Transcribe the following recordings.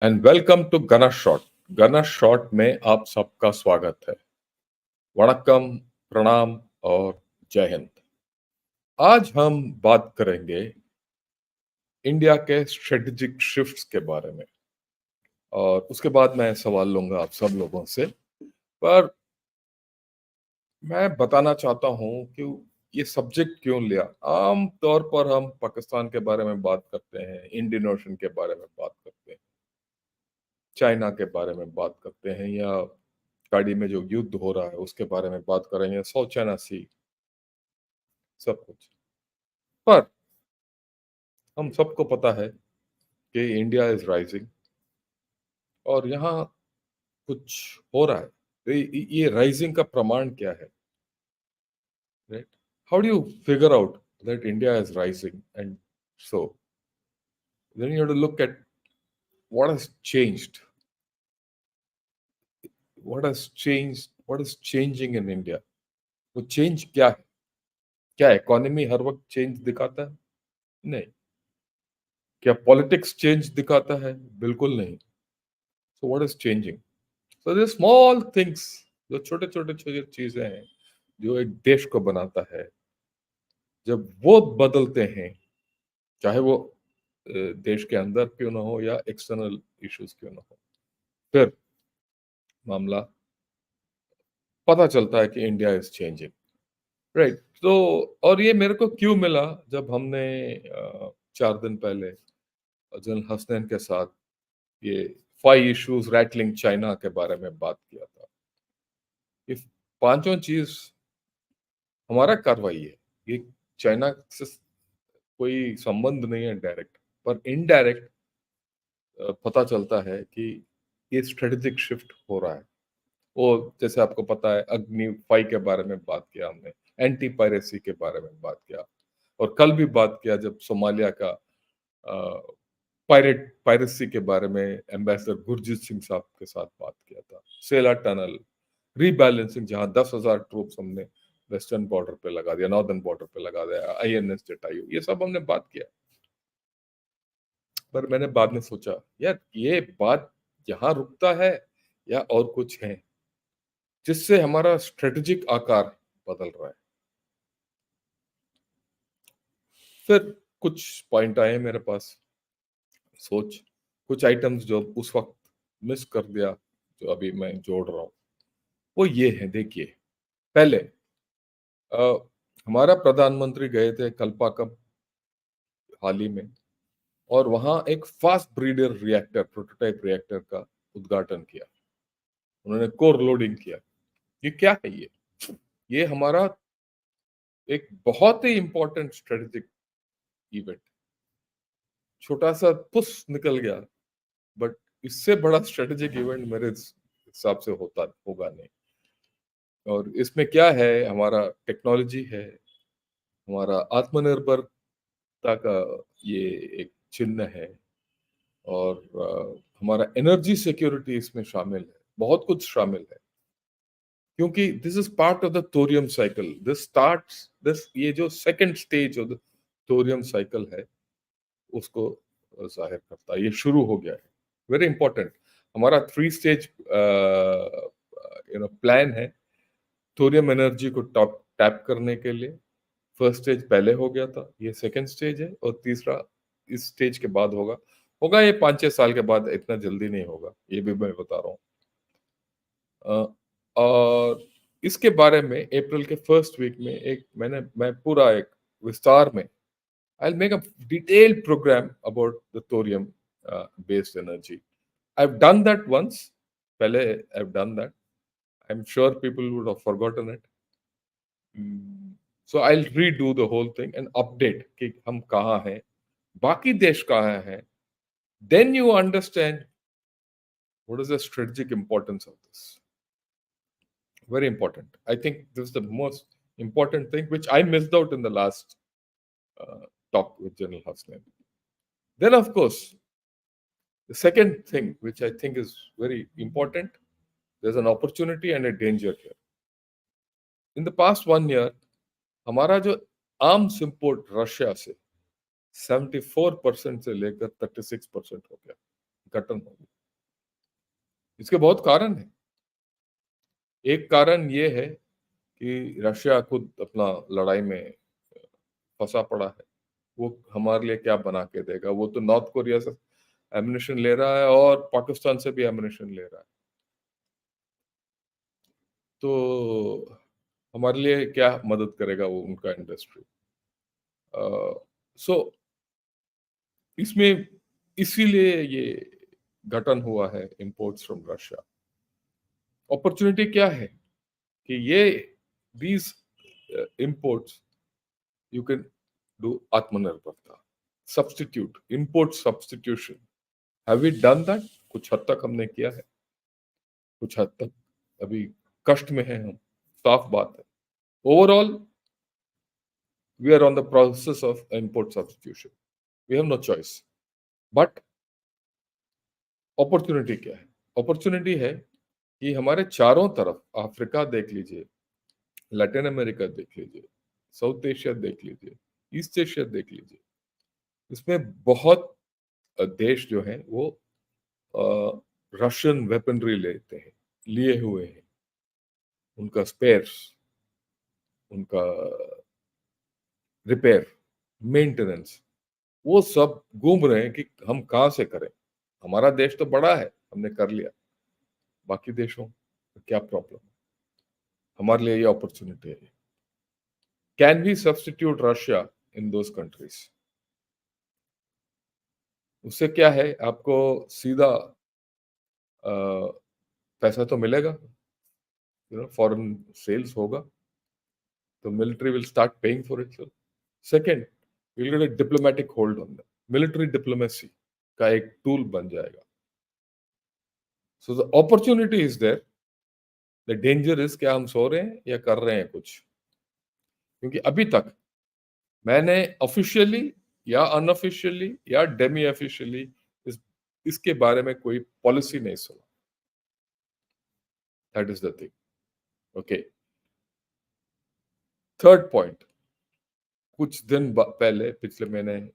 And welcome to गना shot. गना shot में आप सबका स्वागत है। वणक्कम, प्रणाम और जय हिंद। आज हम बात करेंगे इंडिया के स्ट्रेटेजिक शिफ्ट्स के बारे में और उसके बाद मैं सवाल लूंगा आप सब लोगों से। पर मैं बताना चाहता हूं कि ये सब्जेक्ट क्यों लिया। आम तौर पर हम पाकिस्तान के बारे में बात करते हैं, इंडियन ओशन के बारे में बात करते हैं, चाइना के बारे में बात करते हैं, या खाड़ी में जो युद्ध हो रहा है उसके बारे में बात करेंगे, साउथ चाइना सी, सब कुछ। पर हम सबको पता है कि इंडिया इज राइजिंग और यहाँ कुछ हो रहा है। तो ये राइजिंग का प्रमाण क्या है, right? How do you figure out that India is rising? And so then you have to look at what has changed, what is changing in India. वो चेंज क्या है? क्या इकोनॉमी हर वक्त चेंज दिखाता है? नहीं। क्या पॉलिटिक्स चेंज दिखाता है? बिल्कुल नहीं। So what is changing? So they small things, जो छोटे छोटे छोटे चीजें हैं जो एक देश को बनाता है, जब वो बदलते हैं, चाहे वो देश के अंदर क्यों ना हो या एक्सटर्नल इश्यूज क्यों ना हो, फिर मामला पता चलता है कि इंडिया इज चेंजिंग, राइट? तो और ये मेरे को क्यों मिला जब हमने 4 दिन पहले जनरल हसनैन के साथ ये 5 इश्यूज रैटलिंग चाइना के बारे में बात किया था। ये पांचों चीज हमारा कार्रवाई है। ये चाइना से कोई संबंध नहीं है डायरेक्ट, पर इनडायरेक्ट पता चलता है कि ये स्ट्रेटेजिक शिफ्ट हो रहा है। वो जैसे आपको पता है, अग्नि 5 के बारे में बात किया हमने, एंटी पायरेसी के बारे में बात किया, और कल भी बात किया जब सोमालिया का पायरेसी के बारे में एम्बेसडर गुरजीत सिंह साहब के साथ बात किया था। सेला टनल रीबैलेंसिंग, जहां 10,000 ट्रूप्स हमने वेस्टर्न बॉर्डर पे लगा दिया, नॉर्दर्न बॉर्डर पे लगा दिया, आईएनएस जटायु, ये सब हमने बात किया। पर मैंने बाद में सोचा, यार ये बात यहाँ रुकता है या और कुछ है जिससे हमारा स्ट्रेटेजिक आकार बदल रहा है। फिर कुछ पॉइंट आए मेरे पास, सोच, कुछ आइटम्स जो उस वक्त मिस कर दिया, जो अभी मैं जोड़ रहा हूँ। वो ये है, देखिए, पहले अ, हमारा प्रधानमंत्री गए थे कल्पाकम हाल ही में, और वहां एक fast breeder reactor, prototype reactor का उद्घाटन किया। उन्होंने कोर लोडिंग किया। ये क्या है? ये हमारा एक बहुत ही इंपॉर्टेंट स्ट्रेटेजिक इवेंट। छोटा सा पुश निकल गया, बट इससे बड़ा स्ट्रेटेजिक इवेंट मेरे हिसाब से होता होगा नहीं। और इसमें क्या है, हमारा टेक्नोलॉजी है, हमारा आत्मनिर्भरता का ये एक चिन्ह है, और हमारा एनर्जी सिक्योरिटी इसमें शामिल है, बहुत कुछ शामिल है। क्योंकि this is part of the thorium cycle, this starts this, ये जो second stage of the thorium cycle है, उसको जाहिर करता है। ये शुरू हो गया है, वेरी इंपॉर्टेंट। हमारा 3 स्टेज प्लान है थोरियम एनर्जी को टॉप टैप करने के लिए। फर्स्ट स्टेज पहले हो गया था, ये सेकंड स्टेज है, और तीसरा इस स्टेज के बाद होगा। होगा ये 5-6 साल के बाद, इतना जल्दी नहीं होगा, ये भी मैं बता रहा हूँ। और इसके बारे में अप्रैल के फर्स्ट वीक में मैं पूरा एक विस्तार में, I'll make a detailed program about the thorium based energy. I've done that once. पहले I've done that. I'm sure people would have forgotten it. So I'll redo the whole thing and update कि हम कहाँ हैं, बाकी देश कहाँ हैं. Then you understand what is the strategic importance of this. Very important. I think this is the most important thing which I missed out in the last talk with General Hassan. Then, of course, the second thing, which I think is very important, there's an opportunity and a danger here. In the past 1 year, हमारा जो arms import Russia से 74% से लेकर 36% हो गया, घटन होगी। इसके बहुत कारण है। एक कारण ये है कि रशिया खुद अपना लड़ाई में फंसा पड़ा है। वो हमारे लिए क्या बना के देगा? वो तो नॉर्थ कोरिया से एम्युनिशन ले रहा है और पाकिस्तान से भी एम्युनिशन ले रहा है। तो हमारे लिए क्या मदद करेगा वो उनका इंडस्ट्री? सो इसमें इसीलिए ये घटन हुआ है इंपोर्ट्स फ्रॉम रशिया। अपॉर्चुनिटी क्या है कि ये these imports you can do आत्मनिर्भरता, substitute, import substitution. Have we done that? कुछ हद तक हमने किया है, कुछ हद तक अभी कष्ट में है हम, साफ बात है। Overall we are on the process of import substitution, we have no choice. But opportunity क्या है? अपॉर्चुनिटी है कि हमारे चारों तरफ, अफ्रीका देख लीजिए, लैटिन अमेरिका देख लीजिए, साउथ एशिया देख लीजिए, ईस्ट एशिया देख लीजिए, इसमें बहुत देश जो हैं वो रशियन वेपनरी लेते हैं, लिए हुए हैं। उनका स्पेयर्स, उनका रिपेयर, मेंटेनेंस, वो सब घूम रहे हैं कि हम कहाँ से करें। हमारा देश तो बड़ा है, हमने कर लिया, बाकी देशों को क्या प्रॉब्लम? हमारे लिए ये अपॉर्चुनिटी है। Can we substitute Russia in those countries? उससे क्या है, आपको सीधा पैसा तो मिलेगा, फॉरेन सेल्स होगा, तो military will start paying for itself. Second, will get a diplomatic hold on that, military diplomacy का एक टूल बन जाएगा। So the opportunity is there, the danger is क्या हम सो रहे हैं या कर रहे हैं कुछ? क्योंकि अभी तक मैंने ऑफिशियली या अनऑफिशियली या डेमी ऑफिशियली इसके बारे में कोई पॉलिसी नहीं सुना। That is the thing. Okay, third point, कुछ दिन पहले, पिछले महीने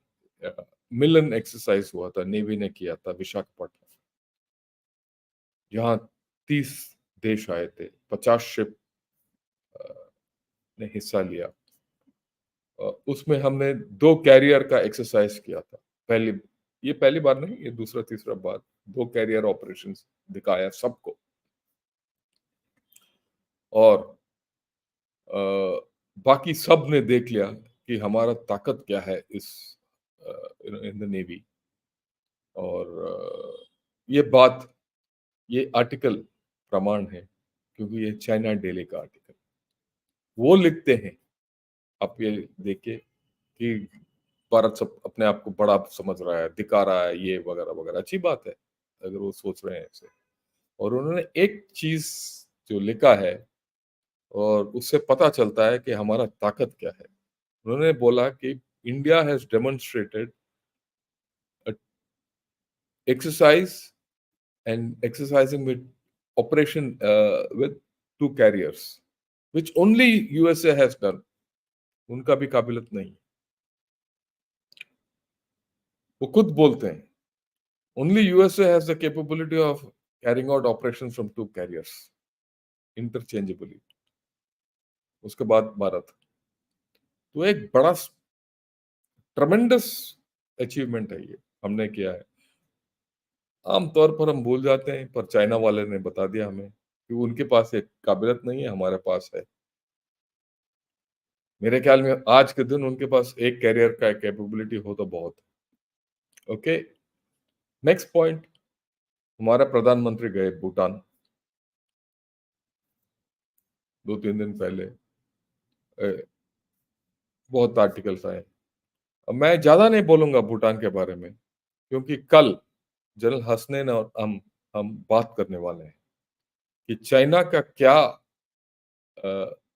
मिलन एक्सरसाइज हुआ था, नेवी ने किया था विशाखापट्टनम। यहाँ 30 देश आए थे, 50 शिप ने हिस्सा लिया। उसमें हमने 2 कैरियर का एक्सरसाइज किया था। ये पहली बार नहीं, ये दूसरा तीसरा बार 2 कैरियर ऑपरेशंस दिखाया सबको। और बाकी सब ने देख लिया कि हमारा ताकत क्या है इस इन द नेवी। और ये बात, ये आर्टिकल प्रमाण है, क्योंकि ये चाइना डेली का आर्टिकल। वो लिखते हैं, आप ये देखिए कि भारत सब अपने आप को बड़ा समझ रहा है, दिखा रहा है, ये वगैरह वगैरह। अच्छी बात है अगर वो सोच रहे हैं ऐसे। और उन्होंने एक चीज जो लिखा है, और उससे पता चलता है कि हमारा ताकत क्या है। उन्होंने बोला कि India has demonstrated exercise and exercising with operation with 2 carriers, which only USA has done. उनका भी काबिलियत नहीं। वो खुद बोलते हैं only USA has the capability of carrying out operations from 2 carriers interchangeably। उसके बाद भारत। तो एक बड़ा ट्रमेंडस अचीवमेंट है ये, हमने किया है। आमतौर पर हम भूल जाते हैं, पर चाइना वाले ने बता दिया हमें कि उनके पास एक काबिलियत नहीं है, हमारे पास है। मेरे ख्याल में आज के दिन उनके पास एक कैरियर का कैपेबिलिटी हो तो बहुत। ओके, नेक्स्ट पॉइंट, हमारा प्रधानमंत्री गए भूटान 2-3 दिन पहले। बहुत आर्टिकल्स आए। अब मैं ज्यादा नहीं बोलूंगा भूटान के बारे में, क्योंकि कल जनरल हसनैन और हम बात करने वाले हैं कि चाइना का क्या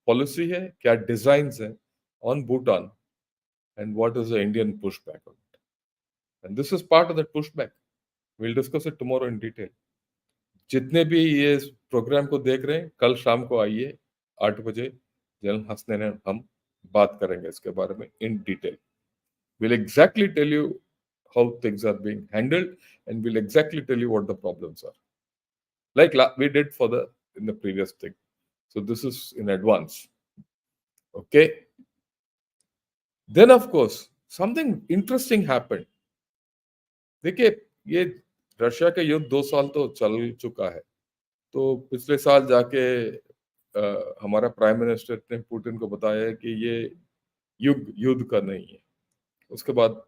पॉलिसी है, क्या डिजाइन है on Bhutan, and what is the Indian push back on it, and this is part of that push back. Will discuss it tomorrow in detail. जितने भी ये प्रोग्राम को देख रहे हैं, कल शाम को आइए 8 बजे, जनरल हसनैन और हम बात करेंगे इसके बारे में in detail. We'll exactly tell you how things are being handled and we'll exactly tell you what the problems are, like we did for the in the previous thing. So this is in advance. Okay. Then of course something interesting happened. देखिए, ये Russia का युद्ध 2 साल तो चल चुका है। तो पिछले साल जाके हमारा प्राइम मिनिस्टर ने पुतिन को बताया है कि ये युद्ध युद्ध का नहीं है। उसके बाद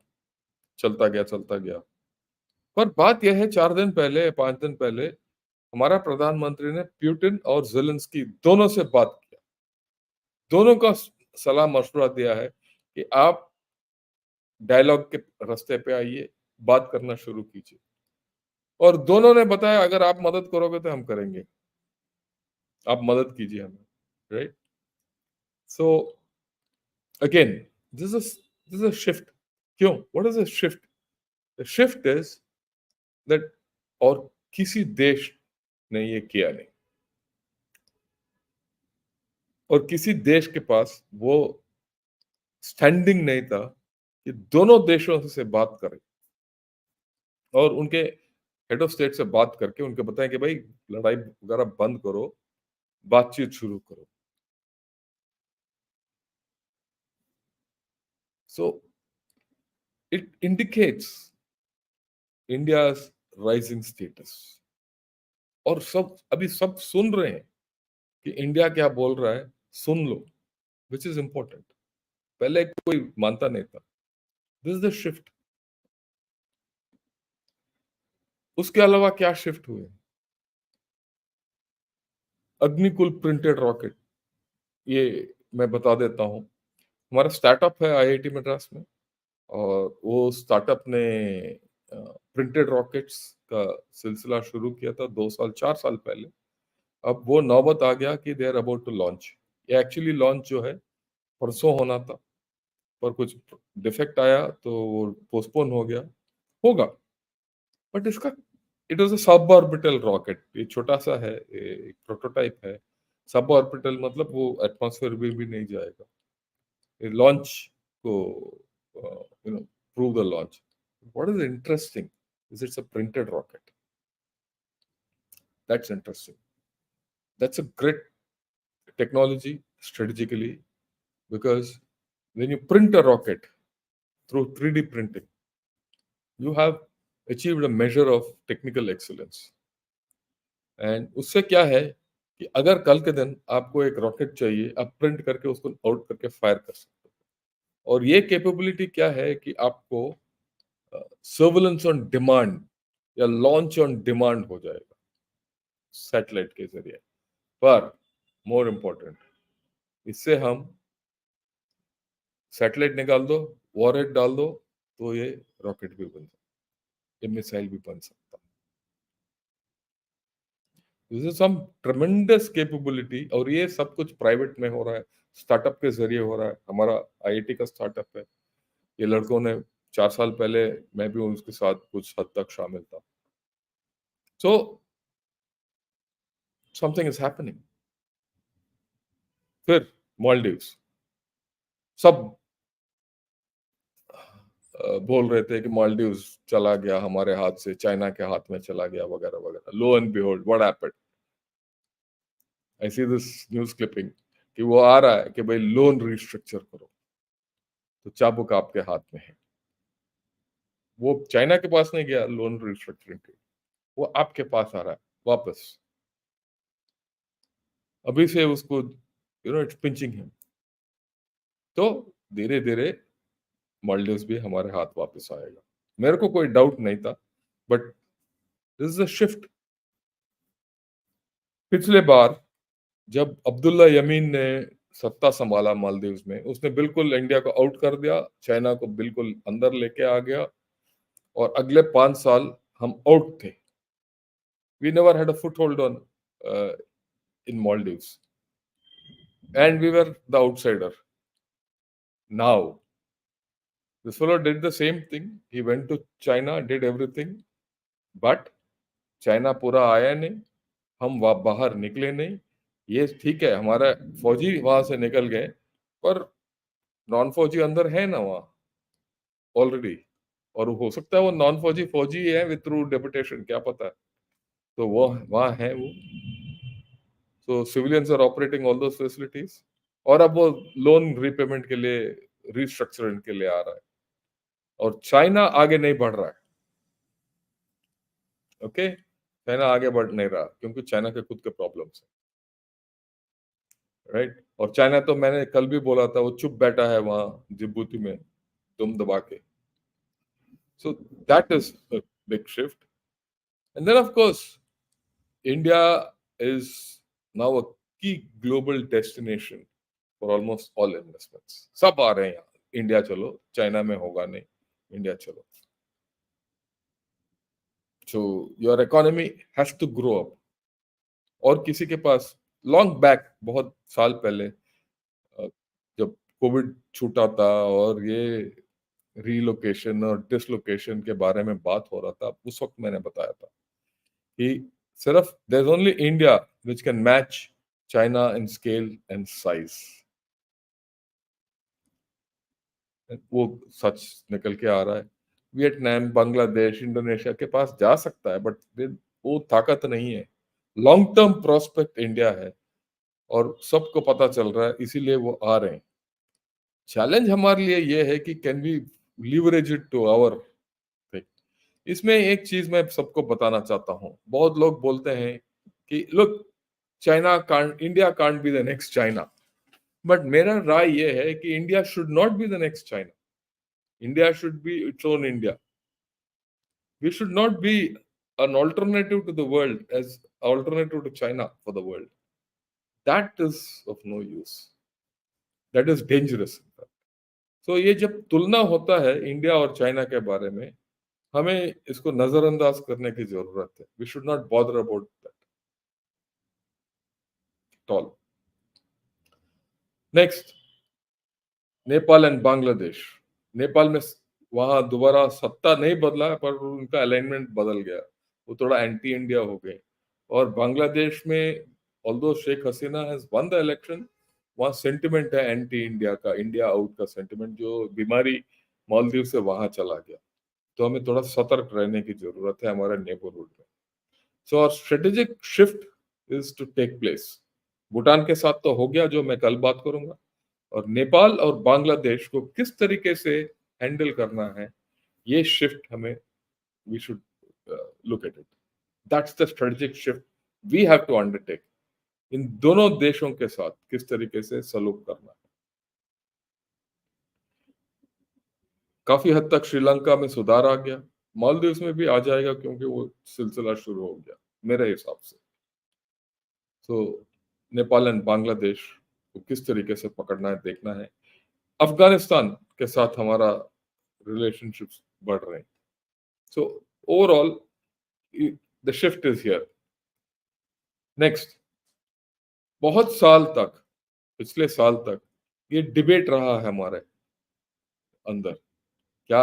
चलता गया। पर बात यह है, 4 दिन पहले, 5 दिन पहले हमारा प्रधानमंत्री ने पुतिन और ज़ेलेंस्की दोनों से बात किया। दोनों का सलाह मशवरा दिया है कि आप डायलॉग के रास्ते पे आइए, बात करना शुरू कीजिए। और दोनों ने बताया अगर आप मदद करोगे तो हम करेंगे, आप मदद कीजिए हमें, right? So again this is this is shift. क्यों? What is the shift? The shift is that, और किसी देश ने ये किया नहीं, और किसी देश के पास वो स्टैंडिंग नहीं था कि दोनों देशों से बात करें और उनके हेड ऑफ स्टेट से बात करके उनको बताएं कि भाई लड़ाई वगैरह बंद करो, बातचीत शुरू करो। So it indicates India's rising status. और सब अभी सब सुन रहे हैं कि इंडिया क्या बोल रहा है, सुन लो, विच इज इंपॉर्टेंट। पहले कोई मानता नहीं था। This is the shift. उसके अलावा क्या शिफ्ट हुए? अग्निकुल प्रिंटेड रॉकेट, ये मैं बता देता हूँ। हमारा स्टार्टअप है आईआईटी मद्रास में, और वो स्टार्टअप ने प्रिंटेड रॉकेट्स का सिलसिला शुरू किया था 2 साल 4 साल पहले। अब वो नौबत आ गया कि they are about to launch. ये एक्चुअली लॉन्च जो है परसों होना था, पर कुछ डिफेक्ट आया तो वो पोस्टपोन हो गया। होगा, बट इसका it was a sub orbital rocket. ये छोटा सा है, एक प्रोटोटाइप है। सब ऑर्बिटल मतलब वो एटमॉस्फेयर में भी नहीं जाएगा। ये लॉन्च को prove the launch. What is interesting is it's a printed rocket. That's interesting. That's a great technology strategically, because when you print a rocket through 3D printing, you have achieved a measure of technical excellence. And उससे क्या है कि अगर कल के दिन आपको एक रॉकेट चाहिए, आप प्रिंट करके उसको आउट करके फायर कर सकते हो। और ये कैपेबिलिटी क्या है कि आपको सर्वेलेंस ऑन डिमांड या लॉन्च ऑन डिमांड हो जाएगा सैटेलाइट के जरिए। पर मोर इम्पोर्टेंट, इससे हम सैटेलाइट निकाल दो, वॉरहेड डाल दो, तो ये रॉकेट भी बन सकता, ये मिसाइल भी बन सकता। This is some tremendous capability, और ये सब कुछ प्राइवेट में हो रहा है, स्टार्टअप के जरिए हो रहा है। हमारा आईआईटी का स्टार्टअप है। ये लड़कों ने 4 साल पहले, मैं भी उसके साथ कुछ हद तक शामिल था। So something is happening. फिर मालदीव्स, सब बोल रहे थे कि मालदीव्स चला गया हमारे हाथ से, चाइना के हाथ में चला गया, वगैरह वगैरह। Lo and behold, what happened? I see this news clipping कि वो आ रहा है कि भाई लोन रिस्ट्रक्चर करो, तो चाबुक आपके हाथ में है। वो चाइना के पास नहीं गया लोन रिस्ट्रक्चरिंग के, वो आपके पास आ रहा है वापस। अभी से उसको इट्स पिंचिंग हिम। तो धीरे धीरे मालदीव्स भी हमारे हाथ वापस आएगा, मेरे को कोई डाउट नहीं था। But this is a shift. पिछले बार जब अब्दुल्ला यमीन ने सत्ता संभाला मालदीव्स में, उसने बिल्कुल इंडिया को आउट कर दिया, चाइना को बिल्कुल अंदर लेके आ गया, और अगले 5 साल हम आउट थे। We never had a foothold on in Maldives, and we were the outsider. Now, this fellow did the same thing. He went to China, did everything, but China पूरा आया नहीं, हम बाहर निकले नहीं। ये ठीक है, हमारा फौजी वहां से निकल गए, पर नॉन फौजी अंदर है ना वहां ऑलरेडी। और हो सकता है वो नॉन फौजी फौजी है विद थ्रू डेपुटेशन, क्या पता है। तो वो वहाँ है वो। So civilians are operating all those facilities, और अब वो लोन रीपेमेंट के लिए, रिस्ट्रक्चरिंग के लिए आ रहा है, और चाइना आगे नहीं बढ़ रहा है। ओके, चाइना आगे बढ़ नहीं रहा क्योंकि चाइना के खुद के प्रॉब्लम्स है, राइट। और चाइना तो मैंने कल भी बोला था, वो चुप बैठा है वहां जिबूती में, तुम दबा के। So that is a big shift. And then of course India is now a key global destination for almost all investments. सब आ रहे हैं यहाँ, इंडिया चलो, चाइना में होगा नहीं, इंडिया चलो। So your economy has to grow up। और किसी के पास लॉन्ग बैक, बहुत साल पहले, जब कोविड छूटा था और ये रीलोकेशन और डिसलोकेशन के बारे में बात हो रहा था, उस वक्त मैंने बताया था कि सिर्फ there is only India which can match China in scale and size. वो सच निकल के आ रहा है। वियतनाम, बांग्लादेश, इंडोनेशिया के पास जा सकता है, बट वो ताकत नहीं है। लॉन्ग टर्म प्रोस्पेक्ट इंडिया है और सबको पता चल रहा है, इसीलिए वो आ रहे हैं। चैलेंज हमारे लिए ये है कि can we leverage it to our thing. इसमें एक चीज मैं सबको बताना चाहता हूँ। बहुत लोग बोलते हैं कि look, China can't, India can't be the next China. But मेरा राय ये है कि India should not be the next China. India should be its own India. We should not be an alternative to the world as alternative to China for the world. That is of no use. That is dangerous. So ये जब तुलना होता है India और China के बारे में, हमें इसको नजरअंदाज करने की जरूरत है। We should not bother about that at all. Next, Nepal and Bangladesh. Nepal में वहां दोबारा सत्ता नहीं बदला, पर उनका अलाइनमेंट बदल गया, वो थोड़ा एंटी इंडिया हो गए। और बांग्लादेश में although Sheikh Hasina has won the election, वहां सेंटिमेंट है एंटी इंडिया का, इंडिया आउट का सेंटिमेंट, जो बीमारी मालदीव से वहां चला गया। तो हमें थोड़ा सतर्क रहने की जरूरत है हमारे नेबरहुड में। सो और strategic shift is to take place. Bhutan के साथ तो हो गया, जो मैं कल बात करूंगा। और नेपाल और बांग्लादेश को किस तरीके से हैंडल करना है, ये शिफ्ट हमें, we should look at it. That's the strategic shift we have to undertake. इन दोनों देशों के साथ किस तरीके से सलूक करना है। काफी हद तक श्रीलंका में सुधार आ गया, मालदीव्स में भी आ जाएगा क्योंकि वो सिलसिला शुरू हो गया मेरे हिसाब से। तो नेपाल एंड बांग्लादेश को किस तरीके से पकड़ना है, देखना है। अफगानिस्तान के साथ हमारा रिलेशनशिप्स बढ़ रहे हैं। So overall the shift is here. Next, बहुत साल तक, पिछले साल तक ये डिबेट रहा है हमारे अंदर, क्या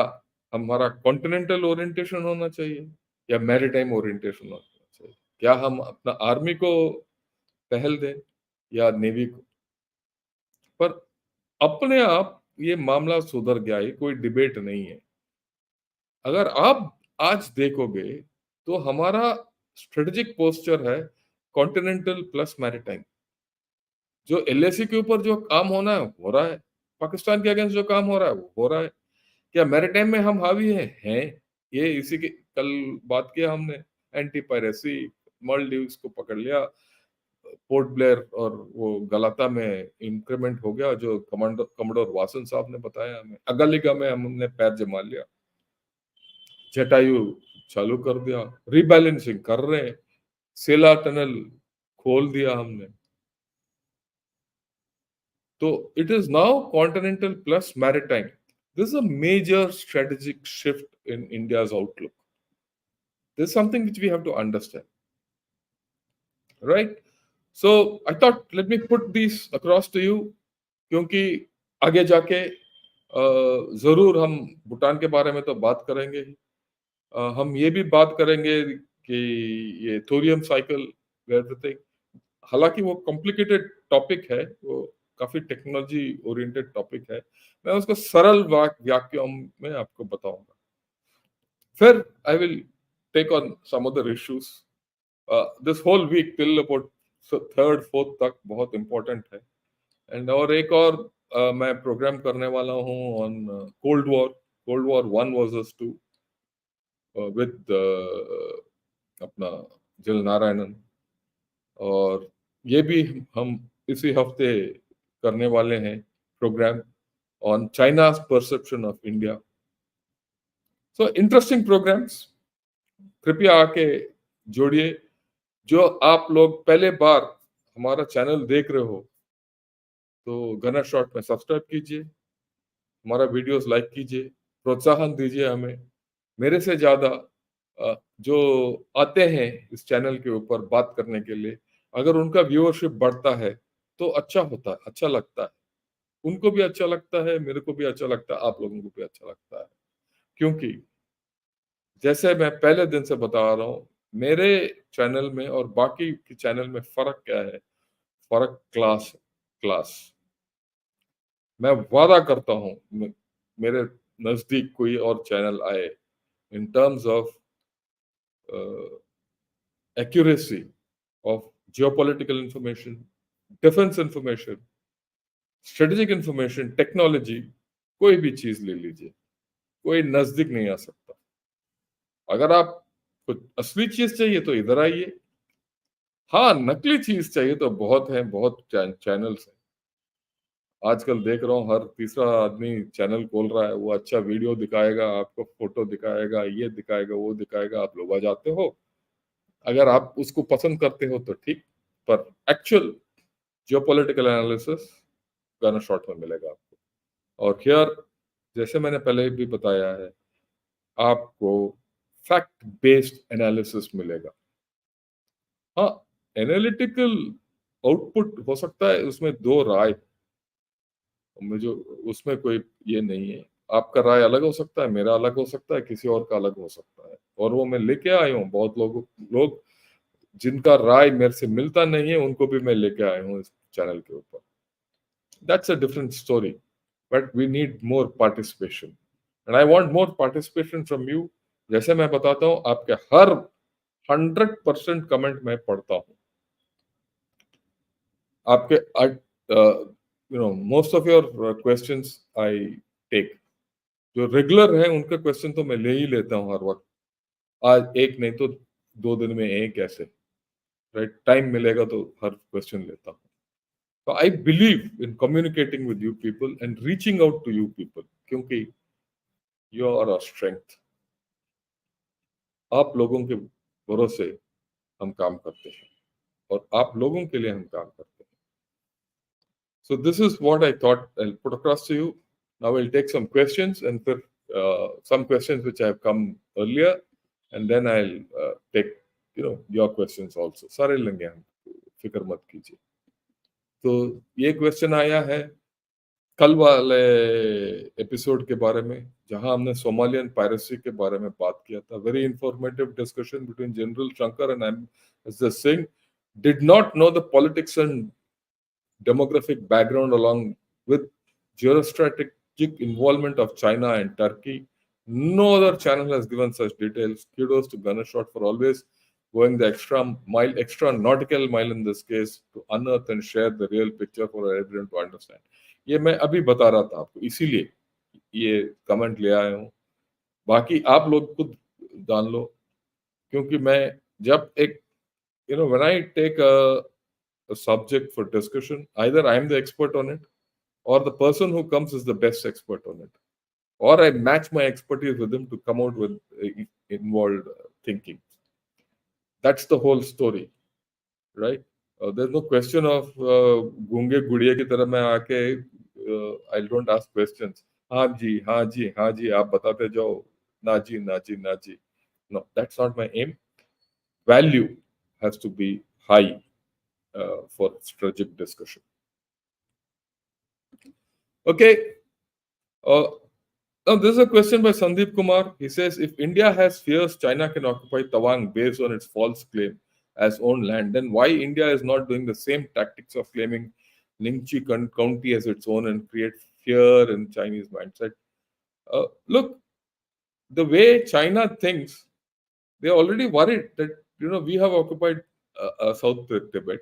हमारा कॉन्टिनेंटल ओरिएंटेशन होना चाहिए या मैरीटाइम ओरिएंटेशन होना चाहिए, क्या हम अपना आर्मी को पहल दें या नेवी को। पर अपने आप ये मामला सुधर गया, ये कोई डिबेट नहीं है। अगर आप आज देखोगे तो हमारा स्ट्रेटेजिक पोस्चर है कॉन्टिनेंटल प्लस मैरीटाइम। जो एलएसी के ऊपर जो काम होना है हो रहा है, पाकिस्तान के अगेंस्ट जो काम हो रहा है वो हो रहा है। क्या मैरीटाइम में हम हावी हैं? ये इसी के कल बात किया हमने, एंटी पायरेसी, मालदीव्स को पकड़ लिया, पोर्ट ब्लेयर और वो गलाता में इंक्रीमेंट हो गया, जो कमांडर वासन साहब ने बताया हमें। अगलिका में हमने पैर जमा लिया, जटायु चालू कर दिया, रीबैलेंसिंग कर रहे हैं, सेला टनल खोल दिया हमने। तो it is now continental plus maritime. This is a major strategic shift in India's outlook. This is something which we have to understand, right? So I thought let me put these across to you, क्योंकि आगे जाके जरूर हम भूटान के बारे में तो बात करेंगे ही। हम ये भी बात करेंगे कि ये थोरियम साइकिल, एवरीथिंग, हालांकि वो कॉम्प्लिकेटेड टॉपिक है, वो काफी टेक्नोलॉजी ओरिएंटेड टॉपिक है। मैं उसको सरल वाक्यों में आपको बताऊंगा। फिर I will take on some other issues. This whole week till about third fourth तक बहुत इंपॉर्टेंट है. एंड और एक और मैं प्रोग्राम करने वाला हूँ on cold war 1 versus 2 with अपना जिल नारायणन. और ये भी हम इसी हफ्ते करने वाले हैं program on China's perception of India. So interesting programs. कृपया आके जोड़िए. जो आप लोग पहले बार हमारा चैनल देख रहे हो तो गना शॉट में सब्सक्राइब कीजिए, हमारा वीडियोस लाइक कीजिए, प्रोत्साहन दीजिए हमें. मेरे से ज्यादा जो आते हैं इस चैनल के ऊपर बात करने के लिए, अगर उनका व्यूअरशिप बढ़ता है तो अच्छा होता है, अच्छा लगता है. उनको भी अच्छा लगता है, मेरे को भी अच्छा लगता है, आप लोगों को भी अच्छा लगता है. क्योंकि जैसे मैं पहले दिन से बता रहा हूँ, मेरे चैनल में और बाकी के चैनल में फर्क क्या है? फर्क क्लास. मैं वादा करता हूँ मेरे नजदीक कोई और चैनल आए in terms of accuracy of geopolitical information, defence information, strategic information, technology, कोई भी चीज ले लीजिए, कोई नजदीक नहीं आ सकता. अगर आप कुछ असली चीज चाहिए तो इधर आइए. हाँ, नकली चीज चाहिए तो बहुत है, बहुत चैनल्स हैं. आजकल देख रहा हूँ हर तीसरा आदमी चैनल खोल रहा है. वो अच्छा वीडियो दिखाएगा, आपको फोटो दिखाएगा, ये दिखाएगा, वो दिखाएगा, आप लोग आ जाते हो. अगर आप उसको पसंद करते हो तो ठीक, पर एक्चुअल जियोपॉलिटिकल एनालिसिस गाना शॉर्ट में मिलेगा आपको. और हियर, जैसे मैंने पहले भी बताया है, आपको फैक्ट बेस्ड एनालिसिस मिलेगा. हाँ, एनालिटिकल आउटपुट हो सकता है उसमें दो राय, मुझे उसमें कोई ये नहीं है. आपका राय अलग हो सकता है, मेरा अलग हो सकता है, किसी और का अलग हो सकता है. और वो मैं लेके आया हूँ. बहुत लोग जिनका राय मेरे से मिलता नहीं है उनको भी मैं लेके आया हूँ इस चैनल के ऊपर. That's a different story. But we need more participation and I want more participation from you. जैसे मैं बताता हूँ, आपके हर 100% कमेंट मैं पढ़ता हूँ. आपके most of your questions I take. जो रेगुलर है उनके क्वेश्चन तो मैं ले ही लेता हूँ हर वक्त. आज एक नहीं तो 2 दिन में एक ऐसे, राइट? टाइम मिलेगा तो हर क्वेश्चन लेता हूँ. तो I believe in communicating with you people and reaching out to you people, क्योंकि यू आर आवर स्ट्रेंथ. आप लोगों के भरोसे हम काम करते हैं और आप लोगों के लिए हम काम करते हैं. So this is what I thought I'll put across to you. Now we'll take some questions and some questions which have come earlier, and then I'll take your questions also. सारे लेंगे हम, फिक्र मत कीजिए. तो ये क्वेश्चन आया है कल वाले एपिसोड के बारे में, जहां हमने सोमालियन पायरेसी के बारे में बात किया था. Very informative discussion between general Shankar and I am Singh. Did not know the politics and demographic background along with geostrategic involvement of China and Turkey. No other channel has given such details. Kudos to Gunnershot for always going the extra nautical mile in this case to unearth and share the real picture for everyone to understand. ये मैं अभी बता रहा था आपको, इसीलिए ये comment ले आया हूँ. बाकी आप लोग खुद जान लो. क्योंकि मैं जब एक when I take a subject for discussion, either I am the expert on it or the person who comes is the best expert on it, or I match my expertise with him to come out with involved thinking. That's the whole story, right? There's no question of गूंगे गुड़िया की तरह मैं आके I don't ask questions. हाँ जी, हाँ जी, हाँ जी, आप बताते जाओ. ना जी, ना जी, ना जी. No, that's not my aim. Value has to be high for strategic discussion. Okay. Uh, Now, this is a question by Sandeep Kumar. He says, if India has fears China can occupy Tawang based on its false claim as own land, then why India is not doing the same tactics of claiming Ningchi County as its own and create fear in Chinese mindset? Look, the way China thinks, they're already worried that we have occupied South Tibet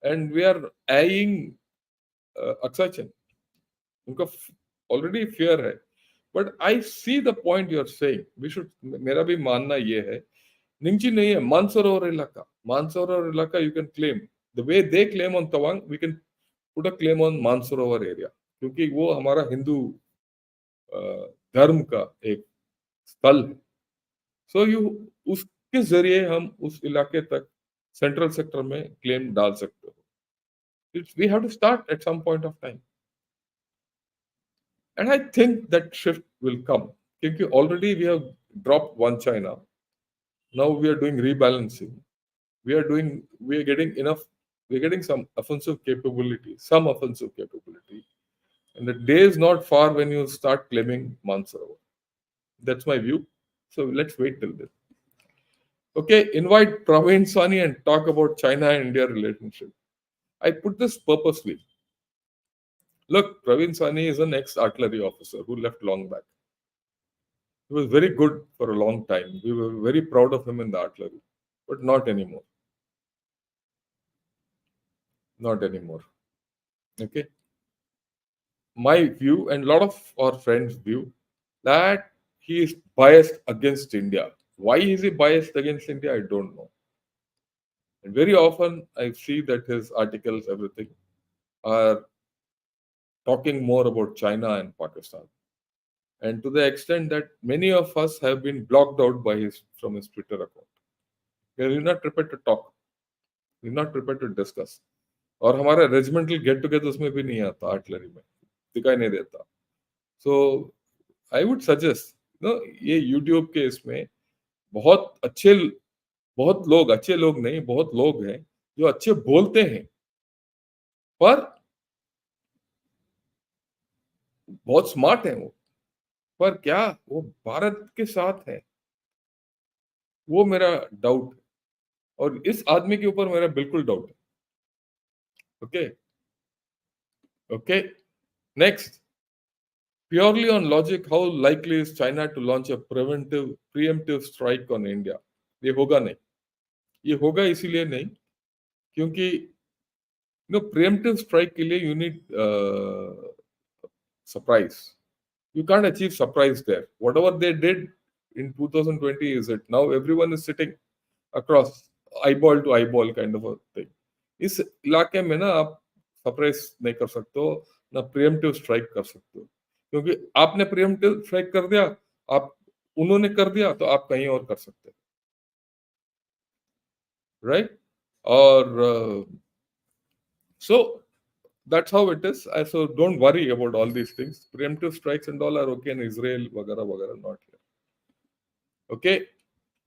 and we are eyeing Aksachen. उनका already fear है. But I see the point you are saying. We should, मेरा भी मानना ये है, निंगची नहीं है मानसरोवर इलाका. मानसरोवर इलाका you can claim the way they claim on Tawang, we can put a claim on Mansarovar area, क्योंकि वो हमारा हिंदू धर्म का एक स्थल है. सो यू, उसके जरिए हम उस इलाके तक सेंट्रल सेक्टर में क्लेम डाल सकते हो. We have to start at some point of time. And I think that shift will come. Because already we have dropped one China. Now we are doing rebalancing. We are getting enough, we are getting some offensive capability, And the day is not far when you start claiming Mansarovar. That's my view. So let's wait till then. Okay, invite Praveen Sani and talk about China and India relationship. I put this purposely. Look, Praveen Sani is an ex-artillery officer who left long back. He was very good for a long time. We were very proud of him in the artillery, but not anymore. Not anymore. Okay. My view, and a lot of our friends' view, that he is biased against India. Why is he biased against India? I don't know. And very often I see that his articles, everything, are talking more about China and Pakistan. And to the extent that many of us have been blocked out from his Twitter account. He's not prepared to talk. He's not prepared to discuss. और हमारा regimental get together उसमें भी नहीं आता, artillery में दिखाई नहीं देता. सो आई वुड सजेस्ट, ये यूट्यूब के इसमें बहुत लोग हैं जो अच्छे बोलते हैं, पर बहुत स्मार्ट हैं वो, पर क्या वो भारत के साथ है, वो मेरा डाउट है. और इस आदमी के ऊपर मेरा बिल्कुल डाउट है. Okay. Next, purely on logic, how likely is China to launch a preemptive strike on India? ये होगा नहीं. ये होगा इसीलिए नहीं क्योंकि preemptive strike के लिए you need surprise. You can't achieve surprise there. Whatever they did in 2020 is it. Now everyone is sitting across, eyeball to eyeball kind of a thing. इस इलाके में ना आप सरप्राइज नहीं कर सकते हो, ना प्रिएम्प्टिव स्ट्राइक कर सकते हो, क्योंकि आपने प्रिएम्प्टिव स्ट्राइक कर दिया, उन्होंने कर दिया तो आप कहीं और कर सकते हो, राइट? और so that's how it is. So don't worry about all these things. Preemptive strikes and all are okay in Israel, वगैरह वगैरह, not here. Okay,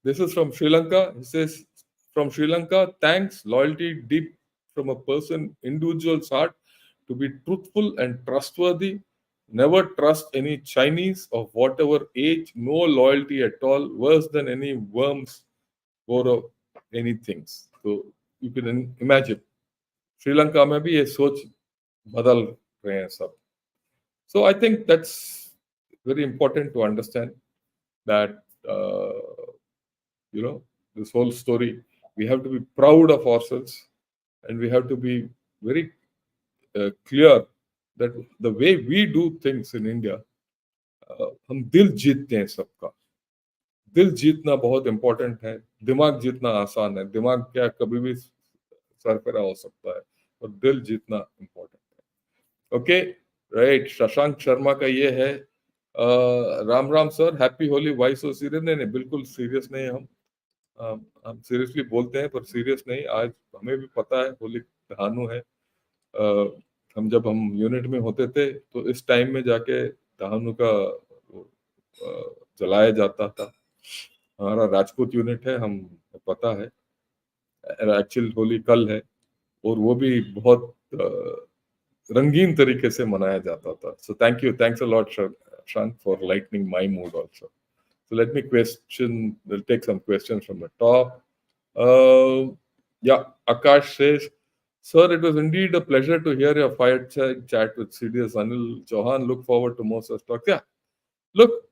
this is from Sri Lanka. He says, from Sri Lanka, thanks, loyalty deep from a person, individual's heart, to be truthful and trustworthy. Never trust any Chinese of whatever age, no loyalty at all, worse than any worms or anything. So you can imagine, Sri Lanka में भी ये सोच बदल रहे हैं सब. So I think that's very important to understand that this whole story, we have to be proud of ourselves and we have to be very clear that the way we do things in India, हम दिल जीतते हैं सबका. दिल जीतना बहुत important है, दिमाग जीतना आसान है. दिमाग क्या कभी भी सरफरा हो सकता है, और दिल जीतना इंपॉर्टेंट है. Okay, right. शशांक शर्मा का ये है, Ram Ram sir, happy Holi. Why so serious? नहीं, बिल्कुल सीरियस नहीं. हम सीरियसली बोलते हैं पर सीरियस नहीं. आज हमें भी पता है होली दहानु है. हम यूनिट में होते थे तो इस टाइम में जाके दहानु का जलाया जाता था. हमारा राजपूत यूनिट है, हम पता है. एक्चुअल होली कल है और वो भी बहुत रंगीन तरीके से मनाया जाता था. So thanks a lot Shank for lightening my mood also. So let me we'll take some questions from the top. Yeah, Akash says, sir, it was indeed a pleasure to hear your fireside chat with CDS Anil Chauhan. Look forward to more such talks. Yeah, look,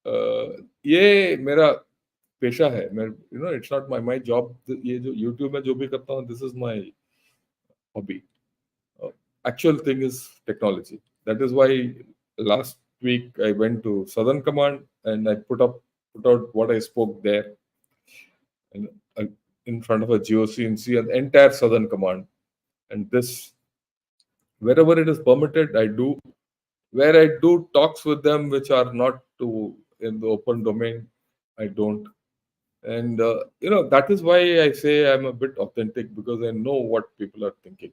ये मेरा पेशा है. मैं, it's not my job. ये जो YouTube में जो भी करता हूँ, this is my hobby. Uh, Actual thing is technology. That is why last week I went to Southern Command and I put out what I spoke there, in, uh, in front of a GOC and the entire Southern Command. And this, wherever it is permitted, I do. Where I do talks with them, which are not to in the open domain, I don't. And that is why I say I'm a bit authentic, because I know what people are thinking.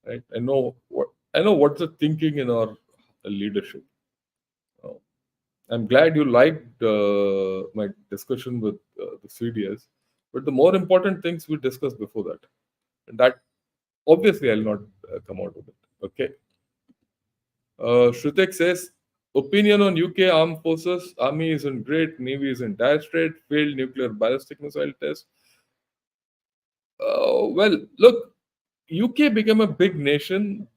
Right? I know what's the thinking in our leadership. Uh, I'm glad you liked my discussion with the CDS, but the more important things we discussed before that, and that obviously I'll not come out with it. Okay. Shrutek says, opinion on UK armed forces: army is in great, navy is in dire strait, failed nuclear ballistic missile test. Well, look, UK became a big nation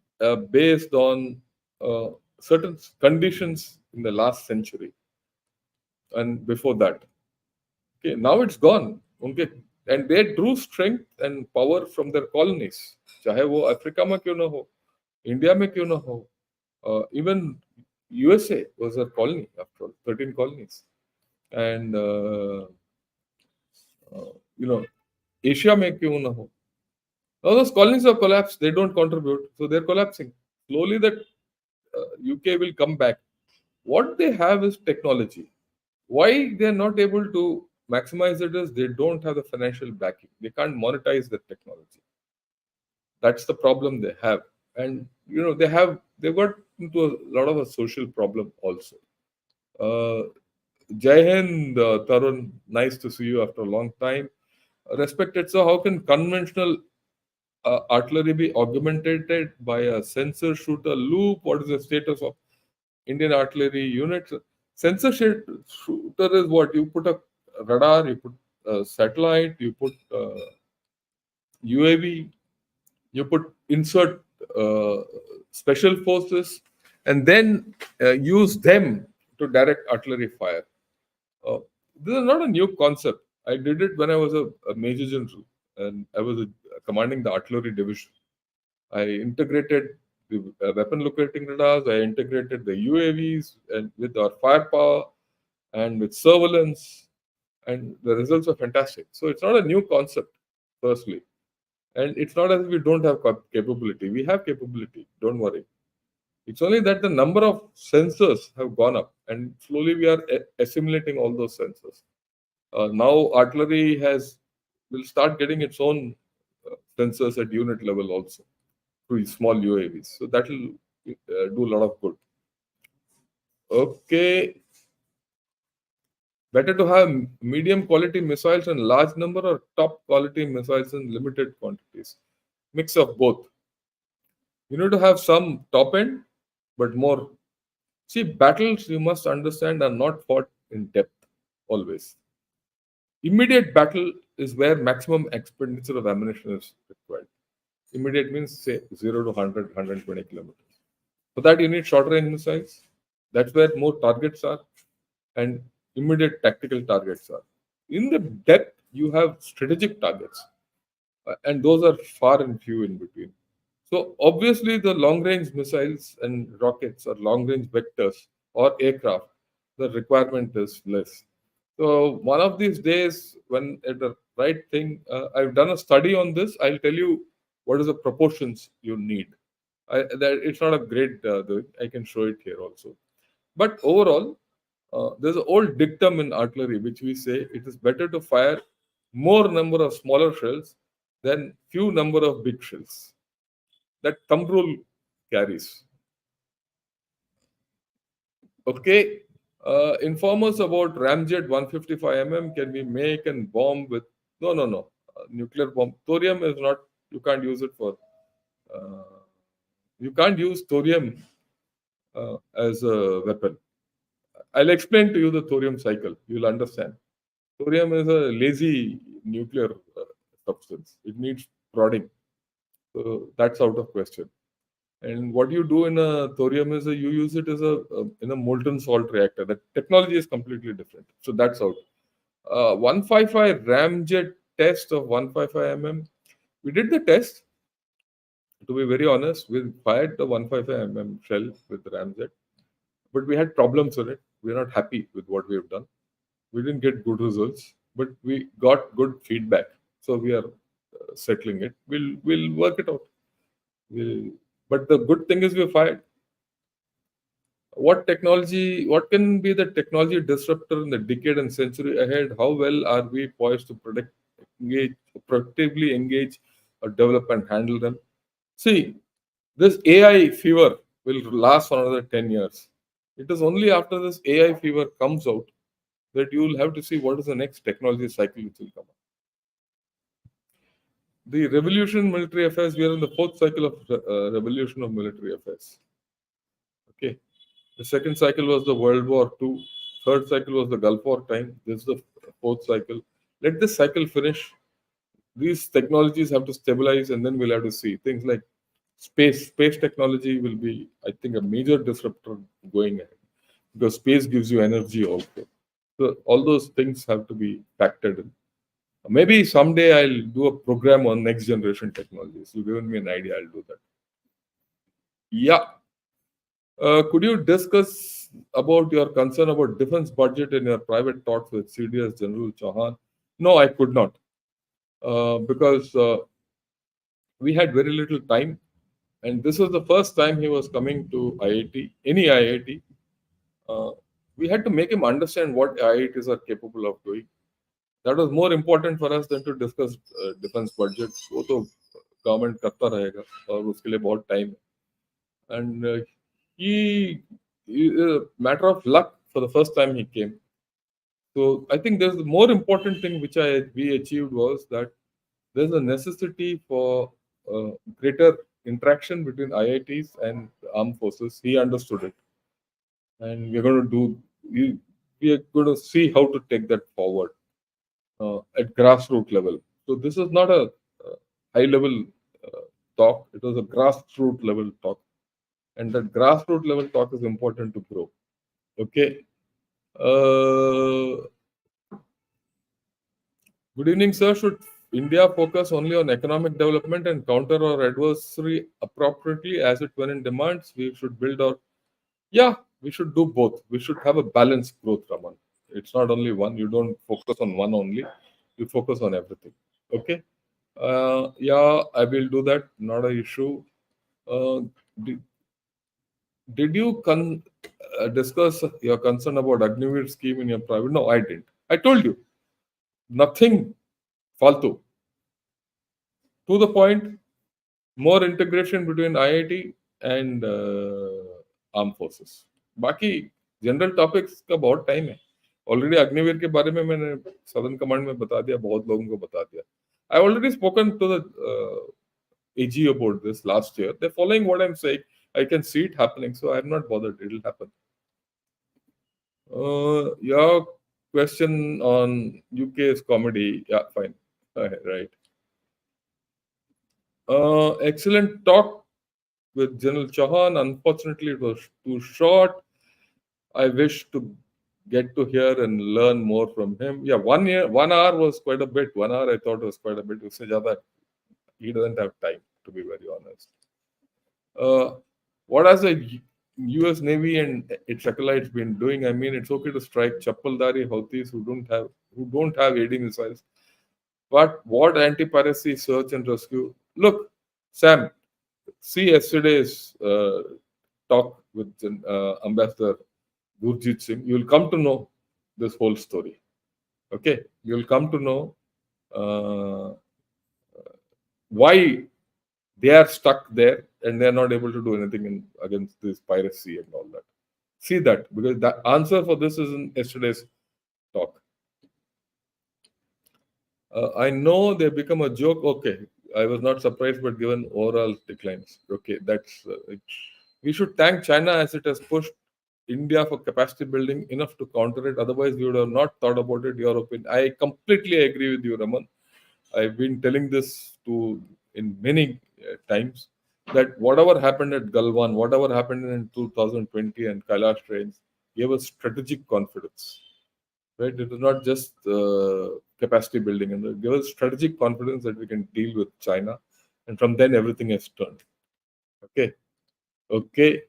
based on uh, certain conditions in the last century and before that. Okay, now it's gone. Okay, and they drew strength and power from their colonies. चाहे वो Africa में क्यों ना हो, India में क्यों ना हो, even USA was a colony after all, 13 colonies, and you know Asia में क्यों ना हो. Now those colonies have collapsed. They don't contribute, so they're collapsing. Slowly, that UK will come back. What they have is technology. Why they're not able to maximize it is they don't have the financial backing. They can't monetize the technology. That's the problem they have. And they've got into a lot of a social problem also. Uh, Jai Hind, Tarun, nice to see you after a long time. Respected. So, how can conventional artillery be augmented by a sensor shooter loop? What is the status of Indian artillery units? Sensor shooter is what? You put a radar, you put a satellite, you put UAV, you put insert special forces, and then use them to direct artillery fire. Uh, this is not a new concept. I did it when I was a major general and I was commanding the artillery division. I integrated the weapon locating radars. I integrated the UAVs and with our firepower and with surveillance, and the results are fantastic. So it's not a new concept, firstly, and it's not as if we don't have capability. We have capability. Don't worry. It's only that the number of sensors have gone up, and slowly we are assimilating all those sensors. Now artillery will start getting its own sensors at unit level also through small UAVs. So that will do a lot of good. Okay, better to have medium quality missiles in large number or top quality missiles in limited quantities. Mix of both. You need to have some top end, but more. See, battles you must understand are not fought in depth always. Immediate battle is where maximum expenditure of ammunition is required. Immediate means say 0 to 100, 120 kilometers. For that, you need short range missiles. That's where more targets are and immediate tactical targets are. In the depth, you have strategic targets, and those are far and few in between. So, obviously, the long range missiles and rockets or long range vectors or aircraft, the requirement is less. So, one of these days, when at the right thing, I've done a study on this. I'll tell you what is the proportions you need. It's not a great, I can show it here also. But overall, there's an old dictum in artillery which we say it is better to fire more number of smaller shells than few number of big shells. That thumb rule carries. Okay. Inform us about Ramjet 155 can we make and bomb with? No, no, no. Nuclear bomb. Thorium is not. You can't use it for. Uh, you can't use thorium as a weapon. I'll explain to you the thorium cycle. You'll understand. Thorium is a lazy nuclear substance. It needs prodding. So that's out of question. And what you do in a thorium is you use it as a in a molten salt reactor. The technology is completely different. So that's out. 155 ramjet test of 155 mm. We did the test. To be very honest, we fired the 155 mm shell with ramjet, but we had problems with it. We're not happy with what we have done. We didn't get good results, but we got good feedback. So we are settling it. We'll work it out. We'll, but the good thing is we fired. What can be the technology disruptor in the decade and century ahead? How well are we poised to engage, productively engage, or develop and handle them? See, this AI fever will last for another 10 years. It is only after this AI fever comes out that you will have to see what is the next technology cycle which will come up. The revolution in military affairs, we are in the fourth cycle of revolution of military affairs. Okay. The second cycle was the World War II. Third cycle was the Gulf War time. This is the fourth cycle. Let this cycle finish. These technologies have to stabilize, and then we'll have to see things like space. Space technology will be, I think, a major disruptor going ahead because space gives you energy also. So all those things have to be factored in. Maybe someday I'll do a program on next generation technologies. You've given me an idea. I'll do that. Yeah. Could you discuss about your concern about defense budget in your private talks with CDS General Chauhan? No, I could not because we had very little time, and this was the first time he was coming to IIT, any IIT. Uh, we had to make him understand what IITs are capable of doing. That was more important for us than to discuss defense budget. वो तो government करता रहेगा और उसके लिए बहुत time है. And he matter of luck for the first time he came. So I think there's the more important thing which we achieved was that there's a necessity for greater interaction between IITs and the armed forces. He understood it, and we're going to do. We are going to see how to take that forward at grassroots level. So this is not a high level talk. It was a grassroots level talk, and that grassroots level talk is important to grow. Okay. Uh, Good evening, sir. Should India focus only on economic development and counter our adversary appropriately as it when in demands? We should build our. Yeah, we should do both. We should have a balanced growth, Raman. It's not only one. You don't focus on one only. You focus on everything. Okay. Yeah, I will do that. Not an issue. Uh, did, did you discuss your concern about Agniveer scheme in your private? No, I didn't. I told you nothing faltu. To the point, more integration between IIT and armed forces. बाकी general topics का बहुत time है. Already Agniveer के बारे में मैंने southern command में बता दिया, बहुत लोगों को बता दिया. I already spoken to the AG about this last year. They're following what I'm saying. I can see it happening, so I'm not bothered. It'll happen. Your question on UK's comedy, yeah, fine, right. Excellent talk with General Chauhan. Unfortunately, it was too short. I wish to get to hear and learn more from him. Yeah, 1 hour was quite a bit. 1 hour I thought was quite a bit. उससे ज़्यादा he doesn't have time, to be very honest. What has the U.S. Navy and its satellites been doing? I mean, it's okay to strike Chappaldari Houthis who don't have AD missiles. But what anti-piracy search and rescue? Look, Sam, see yesterday's talk with Ambassador Gurjit Singh. You'll come to know this whole story. Okay, you'll come to know uh, why they are stuck there and they are not able to do anything against this piracy and all that. See that because the answer for this is in yesterday's talk. I know they become a joke. Okay, I was not surprised, but given overall declines. Okay, that's we should thank China as it has pushed India for capacity building enough to counter it. Otherwise, we would have not thought about it. Your opinion? I completely agree with you, Raman. I've been telling this to in many times. that whatever happened at Galwan, whatever happened in 2020 and Kailash trains, gave us strategic confidence. Right? It is not just capacity building, and it gave us strategic confidence that we can deal with China, and from then everything has turned. Okay, okay.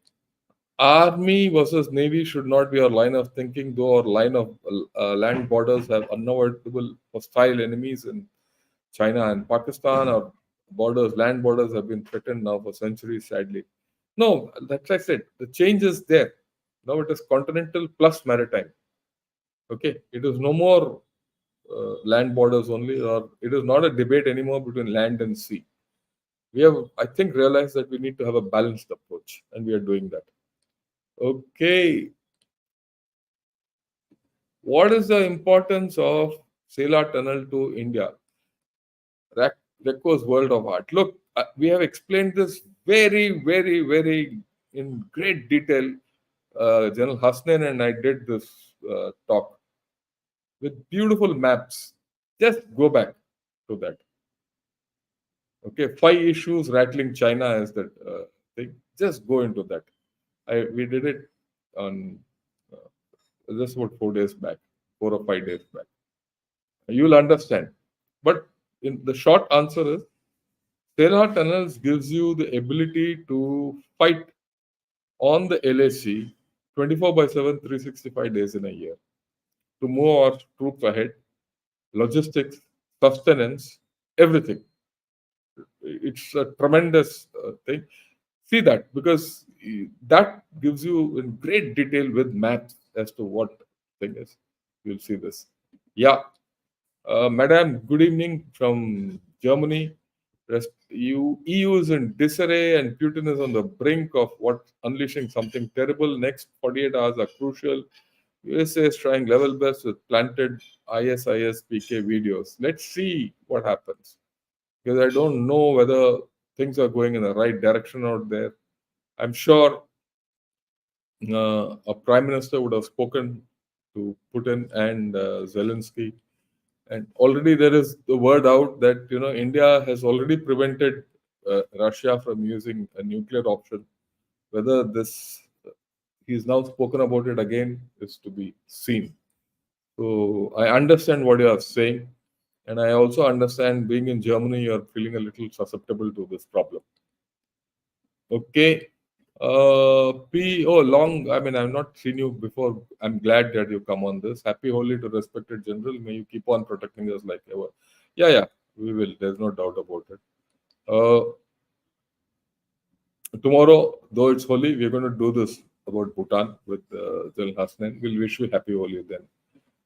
Army versus Navy should not be our line of thinking, though our line of land borders have unavoidable hostile enemies in China and Pakistan. Our borders, land borders, have been threatened now for centuries, sadly. No, that's I said. The change is there. Now it is continental plus maritime. Okay, it is no more land borders only, or it is not a debate anymore between land and sea. We have, I think, realized that we need to have a balanced approach, and we are doing that. Okay, what is the importance of Sela Tunnel to India? Reko's world of art. Look, we have explained this very, very, very in great detail. General Hasnain and I did this talk with beautiful maps. Just go back to that. Okay, five issues rattling China is that thing. Just go into that. We did it on just about 4 days back, 4 or 5 days back. You'll understand. But in the short answer is, Terra Tunnels gives you the ability to fight on the LAC 24 by 7, 365 days in a year, to move our troops ahead, logistics, sustenance, everything. It's a tremendous thing. See that, because that gives you in great detail with maps as to what thing is. You'll see this. Yeah. Madam, good evening from Germany. EU is in disarray and Putin is on the brink of what unleashing something terrible. Next 48 hours are crucial. USA is trying level best with planted ISIS PK videos. Let's see what happens, because I don't know whether things are going in the right direction out there. I'm sure a prime minister would have spoken to Putin and Zelensky, and already there is the word out that India has already prevented Russia from using a nuclear option. Whether this he's now spoken about it again is to be seen. So I understand what you are saying, and I also understand being in Germany, you are feeling a little susceptible to this problem. Okay. Long. I mean, I've not seen you before. I'm glad that you come on this. Happy Holi to respected general. May you keep on protecting us like ever. Yeah, yeah, we will. There's no doubt about it. Uh, Tomorrow, though it's Holi, we're going to do this about Bhutan with General Hasnain. We'll wish you happy Holi then.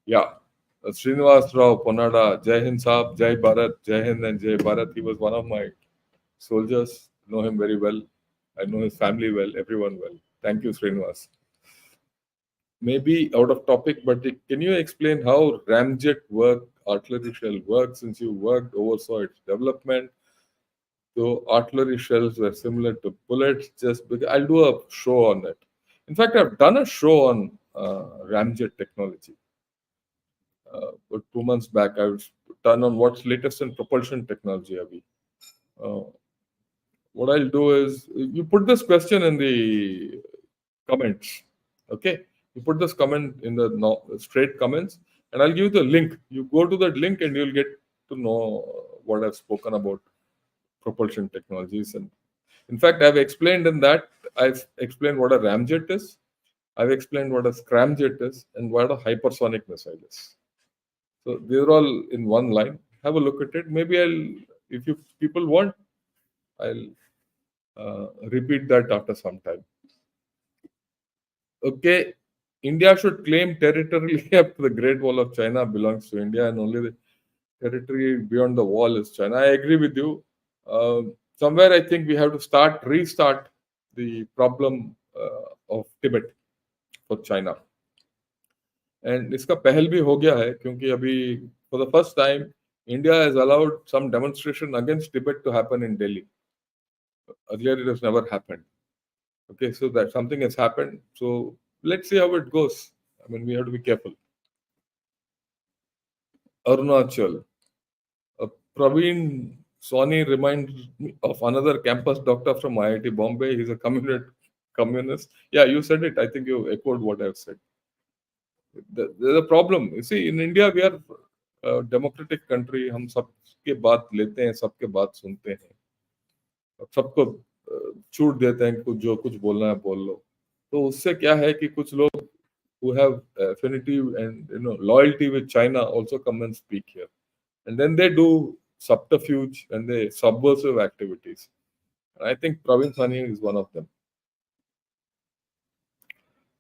Yeah. Srinivas Rao Ponada, Jai Hind Saab, Jai Bharat, Jai Hind and Jai Bharat. He was one of my soldiers. Know him very well. I know his family well, everyone well. Thank you, Srinivas. Maybe out of topic, but can you explain how ramjet work, artillery shell works, since you worked, oversaw its development? So artillery shells were similar to bullets, just because I'll do a show on it. In fact, I've done a show on ramjet technology. But 2 months back, I've done on what's latest in propulsion technology, Abhi. Uh, what I'll do is, you put this question in the comments. Okay, you put this comment in the straight comments, and I'll give you the link. You go to that link, and you'll get to know what I've spoken about propulsion technologies. And in fact, I've explained in that. I've explained what a ramjet is. I've explained what a scramjet is, and what a hypersonic missile is. So they're all in one line. Have a look at it. Maybe if you people want, I'll repeat that after some time. Okay, India should claim territory up to the Great Wall of China belongs to India, and only the territory beyond the wall is China. I agree with you. Somewhere I think we have to restart the problem of Tibet for China. And इसका पहल भी हो गया है, क्योंकि अभी for the first time India has allowed some demonstration against Tibet to happen in Delhi. Earlier it has never happened. Okay, so that something has happened. So let's see how it goes. I mean, we have to be careful. Arunachal. Praveen Sony reminds me of another campus doctor from IIT Bombay. He's a communist. Yeah, you said it. I think you echoed what I've said. There's a problem. You see, in India, we are a democratic country. हम सबके बात लेते हैं, सबके बात सुनते हैं, सबको छूट देते हैं कुछ जो कुछ बोलना है बोल लो. तो उससे क्या है कि कुछ लोग who have affinity and loyalty with China also come and speak here, and then they do subterfuge and they subversive activities. And I think Praveen Sani is one of them.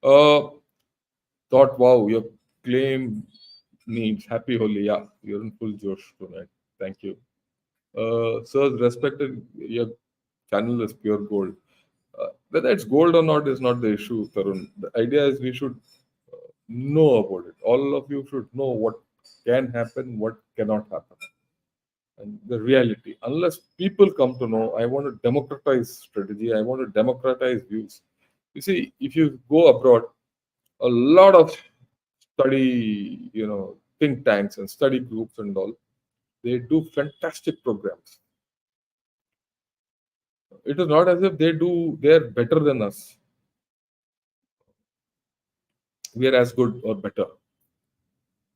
Uh, Thought, wow, your claim needs happy Holi. Yeah, you're in full Josh tonight. Thank you. Sir, respected, your channel is pure gold. Whether it's gold or not is not the issue, Tarun. The idea is we should know about it. All of you should know what can happen, what cannot happen, and the reality. Unless people come to know, I want to democratize strategy, I want to democratize views. You see, if you go abroad, a lot of study, think tanks and study groups and all, they do fantastic programs. It is not as if they're better than us. We are as good or better,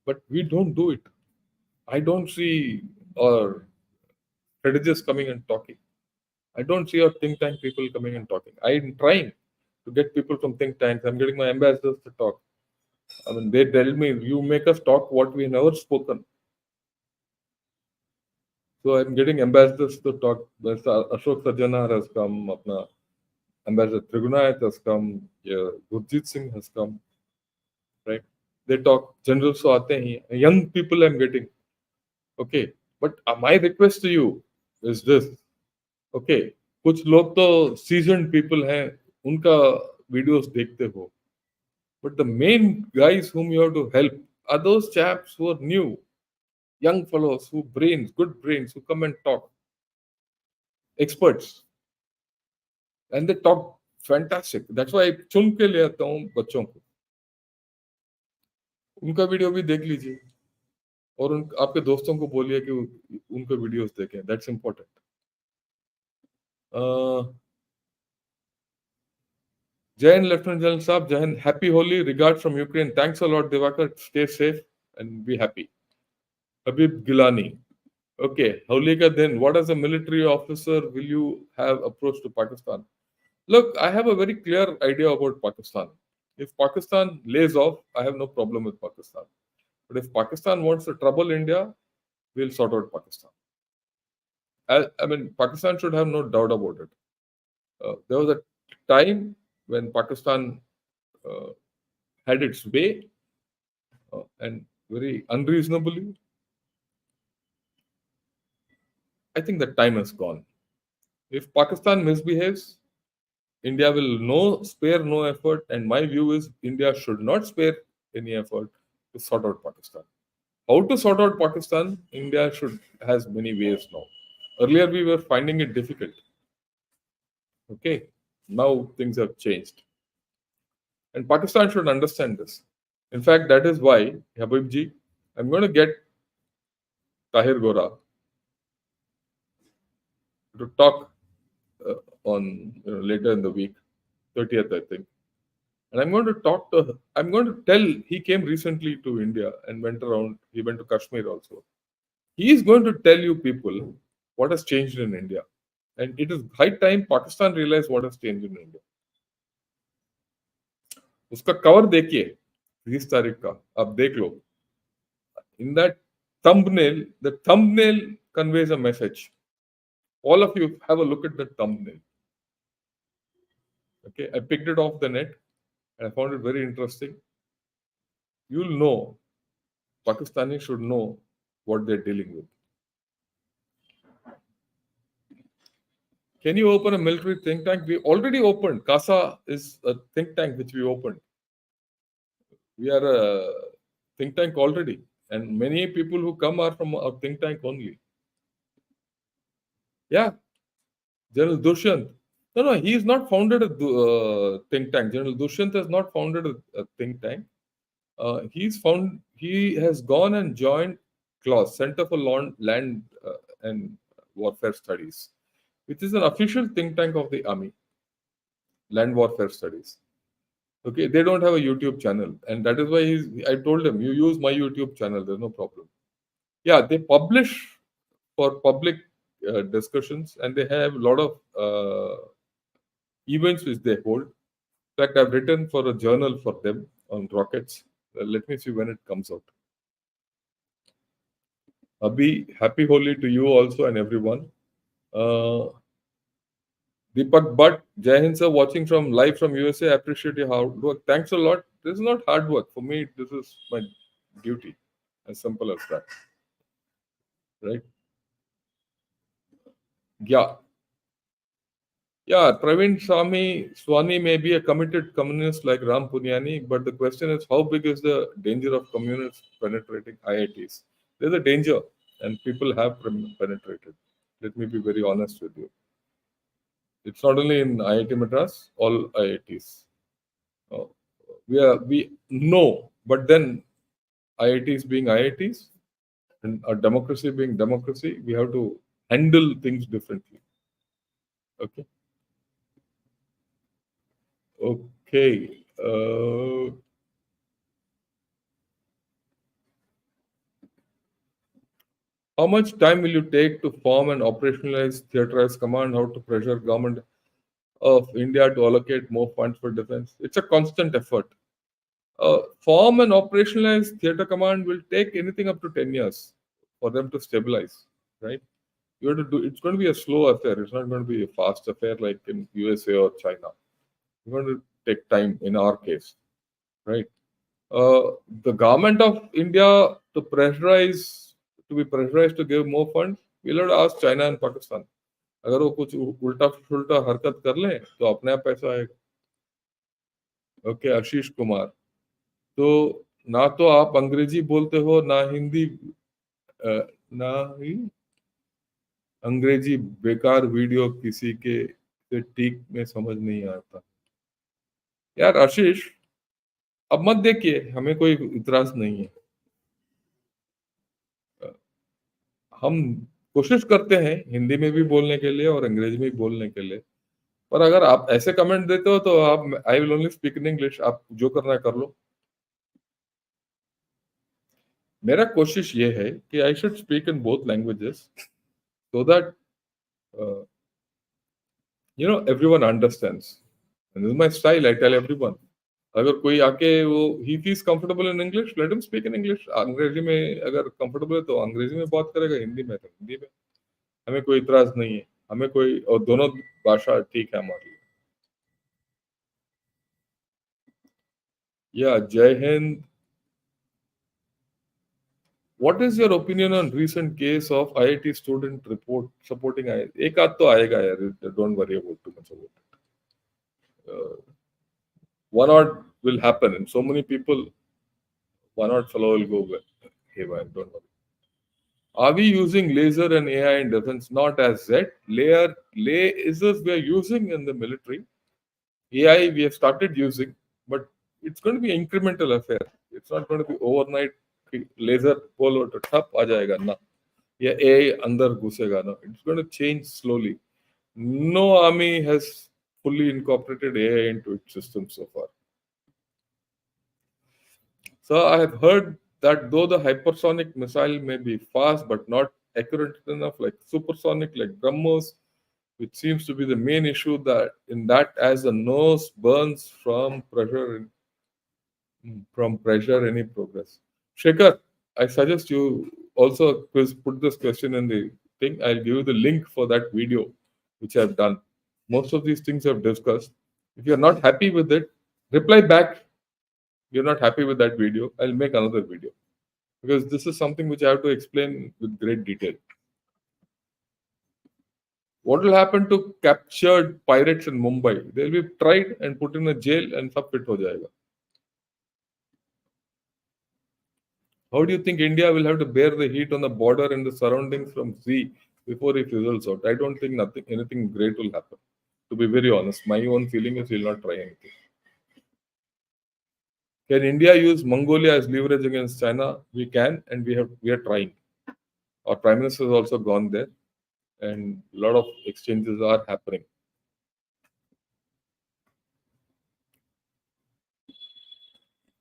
but we don't do it. I don't see our strategists coming and talking. I don't see our think tank people coming and talking. I'm trying to get people from think tanks. I'm getting my ambassadors to talk. I mean, they tell me, you make us talk what we never spoken. So I'm getting ambassadors to talk. Ashok Sajjanar has come, apna Ambassador Trigunayat has come, yeah, Gurjit Singh has come, right? They talk. Generals so aate hain. Young people I'm getting. Okay. But my request to you is this. Okay. कुछ लोग तो seasoned people हैं, उनका videos देखते हो. But the main guys whom you have to help are those chaps who are new, young fellows who good brains, who come and talk, experts, and they talk fantastic. That's why I चुन के ले आता हूँ बच्चों को. उनका video भी देख लीजिए और आपके दोस्तों को बोलिए कि उनके वीडियोस देखें. That's important. Jai Hind lieutenant general साहब. Jai Hind. Happy Holi. Regard from Ukraine. Thanks a lot Divakar. Stay safe and be happy. Habib Gilani. Okay, Holika, then what as a military officer will you have approach to Pakistan? Look, I have a very clear idea about Pakistan. If Pakistan lays off, I have no problem with Pakistan. But if Pakistan wants to trouble India, we'll sort out Pakistan. I mean, Pakistan should have no doubt about it. There was a time when Pakistan uh, had its way and very unreasonably. I think that time has gone. If Pakistan misbehaves, India will spare no effort, and my view is India should not spare any effort to sort out Pakistan. How to sort out Pakistan? India has many ways now. Earlier we were finding it difficult. Okay, now things have changed, and Pakistan should understand this. In fact, that is why Habibji, I'm going to get Tahir Gora to talk on later in the week, 30th, I think. And I'm going to talk to, I'm going to tell, he came recently to India and went around, he went to Kashmir also. He is going to tell you people what has changed in India. And it is high time Pakistan realize what has changed in India. उसका cover देखिए 30 तारीख का, आप देख लो. In that thumbnail, the thumbnail conveys a message. All of you have a look at the thumbnail. Okay, I picked it off the net and I found it very interesting. You'll know, Pakistanis should know what they're dealing with. Can you open a military think tank? We already opened. CASA is a think tank which we opened. We are a think tank already. And many people who come are from our think tank only. Yeah. General Dushyant. No, he is not founded a think tank. General Dushyant has not founded a think tank. He has gone and joined CLAWS, Center for Land and Warfare Studies, which is an official think tank of the army, Land Warfare Studies. Okay, they don't have a YouTube channel, and that is why I told him, you use my YouTube channel, there's no problem. Yeah, they publish for public discussions, and they have a lot of events which they hold. In fact, I've written for a journal for them on rockets. Let me see when it comes out. Abhi, happy Holi to you also and everyone. Uh, Deepak Bhatt, Jai Hind sir, watching from live from USA. Appreciate your hard work. Thanks a lot. This is not hard work for me. This is my duty. As simple as that, right? Yeah, yeah. Praveen Swami may be a committed communist like Ram Punyani, but the question is, how big is the danger of communists penetrating IITs? There's a danger, and people have penetrated. Let me be very honest with you. It's not only in IIT Madras, all IITs. Uh, we know, but then IITs being IITs and a democracy being democracy, we have to handle things differently. Okay. Okay. How much time will you take to form and operationalize theaterized command? How to pressure government of India to allocate more funds for defense? It's a constant effort. Form and operationalize theater command will take anything up to 10 years for them to stabilize, right? You have to do. It's going to be a slow affair. It's not going to be a fast affair like in USA or China. It's going to take time in our case, right? The government of India to be pressurized to give more funds, we'll have to ask China and Pakistan. अगर वो कुछ उल्टा सुल्टा हरकत कर ले तो अपने आप पैसा आएगा. ओके, आशीष कुमार, तो ना तो आप अंग्रेजी बोलते हो ना हिंदी, ना ही अंग्रेजी, बेकार वीडियो किसी के से ठीक में समझ नहीं आता. यार आशीष, अब मत देखिए, हमें कोई इतराज नहीं है. हम कोशिश करते हैं हिंदी में भी बोलने के लिए और अंग्रेजी में भी बोलने के लिए, पर अगर आप ऐसे कमेंट देते हो तो आप, I will only speak in English, आप जो करना है कर लो. मेरा कोशिश ये है कि I should speak in both languages so that everyone understands. And this is my style, I tell everyone. अगर कोई आके वो ही feels comfortable in English, let him speak in English. अंग्रेजी में अगर कंफर्टेबल है तो अंग्रेजी में बात करेगा, हिंदी में तो हिंदी में. हमें कोई इतराज नहीं है. हमें कोई, और दोनों भाषा ठीक है हमारे लिए. या जय Hind. What is your opinion on recent case of IIT student report supporting IIT? एक आध तो आएगा यार. Don't worry about too much about it. One odd will happen, and so many people, one odd fellow will go haywire. Don't worry. Are we using laser and AI in defense? Not as yet. Lasers we are using in the military. AI we have started using, but it's going to be an incremental affair. It's not going to be overnight. Laser बोलो तो ठप आ जाएगा ना, या AI अंदर घुसेगा ना. It's going to change slowly. No army has fully incorporated AI into its system so far. So I have heard that though the hypersonic missile may be fast but not accurate enough like supersonic like BrahMos, which seems to be the main issue that in that as the nose burns from pressure any progress. Shankar, I suggest you also put this question in the thing. I'll give you the link for that video which I've done. Most of these things I've discussed. If you're not happy with it, reply back. You're not happy with that video. I'll make another video because this is something which I have to explain with great detail. What will happen to captured pirates in Mumbai? They'll be tried and put in a jail and sab fit ho jayega. How do you think India will have to bear the heat on the border and the surroundings from sea before it fizzles out? I don't think anything great will happen. To be very honest, my own feeling is we'll not try anything. Can India use Mongolia as leverage against China? We can, and we are trying. Our Prime Minister has also gone there. and a lot of exchanges are happening.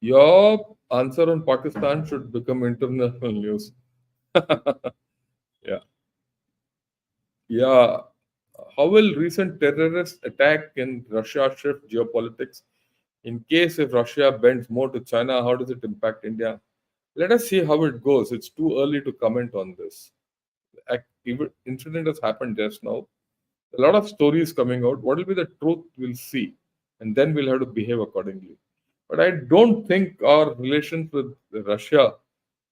Your answer on Pakistan should become international news. Yeah. Yeah. How will recent terrorist attack in Russia shift geopolitics? In case if Russia bends more to China, how does it impact India? Let us see how it goes. It's too early to comment on this. Incident has happened just now. A lot of stories coming out. What will be the truth? We'll see, and then we'll have to behave accordingly. But I don't think our relations with Russia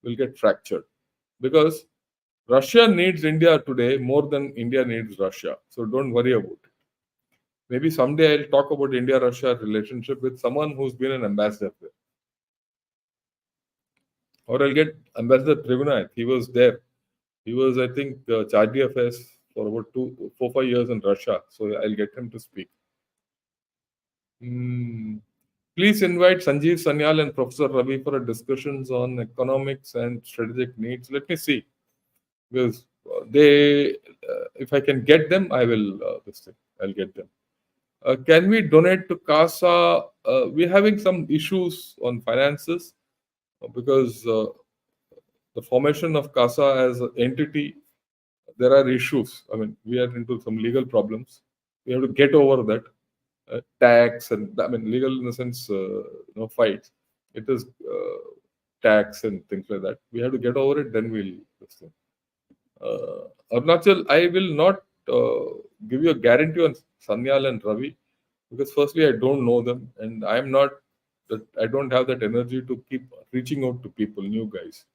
will get fractured because Russia needs India today more than India needs Russia. So don't worry about it. Maybe someday I'll talk about India-Russia relationship with someone who's been an ambassador there. Or I'll get Ambassador Trivanath. He was there. He was, I think, Charge affairs for about 5 years in Russia. So I'll get him to speak. Hmm. Please invite Sanjeev Sanyal and Professor Ravi for a discussions on economics and strategic needs. Let me see. Because if I can get them, I will, this thing, I'll get them. Can we donate to CASA? We're having some issues on finances because the formation of CASA as an entity, there are issues. I mean, we are into some legal problems. We have to get over that tax and I mean legal in the sense, fights. It is tax and things like that. We have to get over it. Then we'll this thing. Arunachal, I will not give you a guarantee on Sanyal and Ravi because firstly I don't know them and I'm not that I don't have that energy to keep reaching out to people, new guys.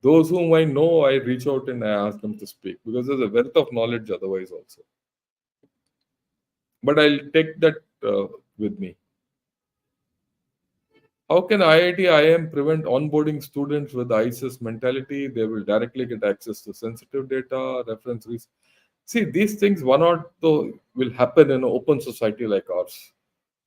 Those whom I know, I reach out and I ask them to speak because there's a wealth of knowledge otherwise also. But I'll take that with me. How can IIT IM prevent onboarding students with ISIS mentality? They will directly get access to sensitive data, reference. See, these things one or two will happen in an open society like ours.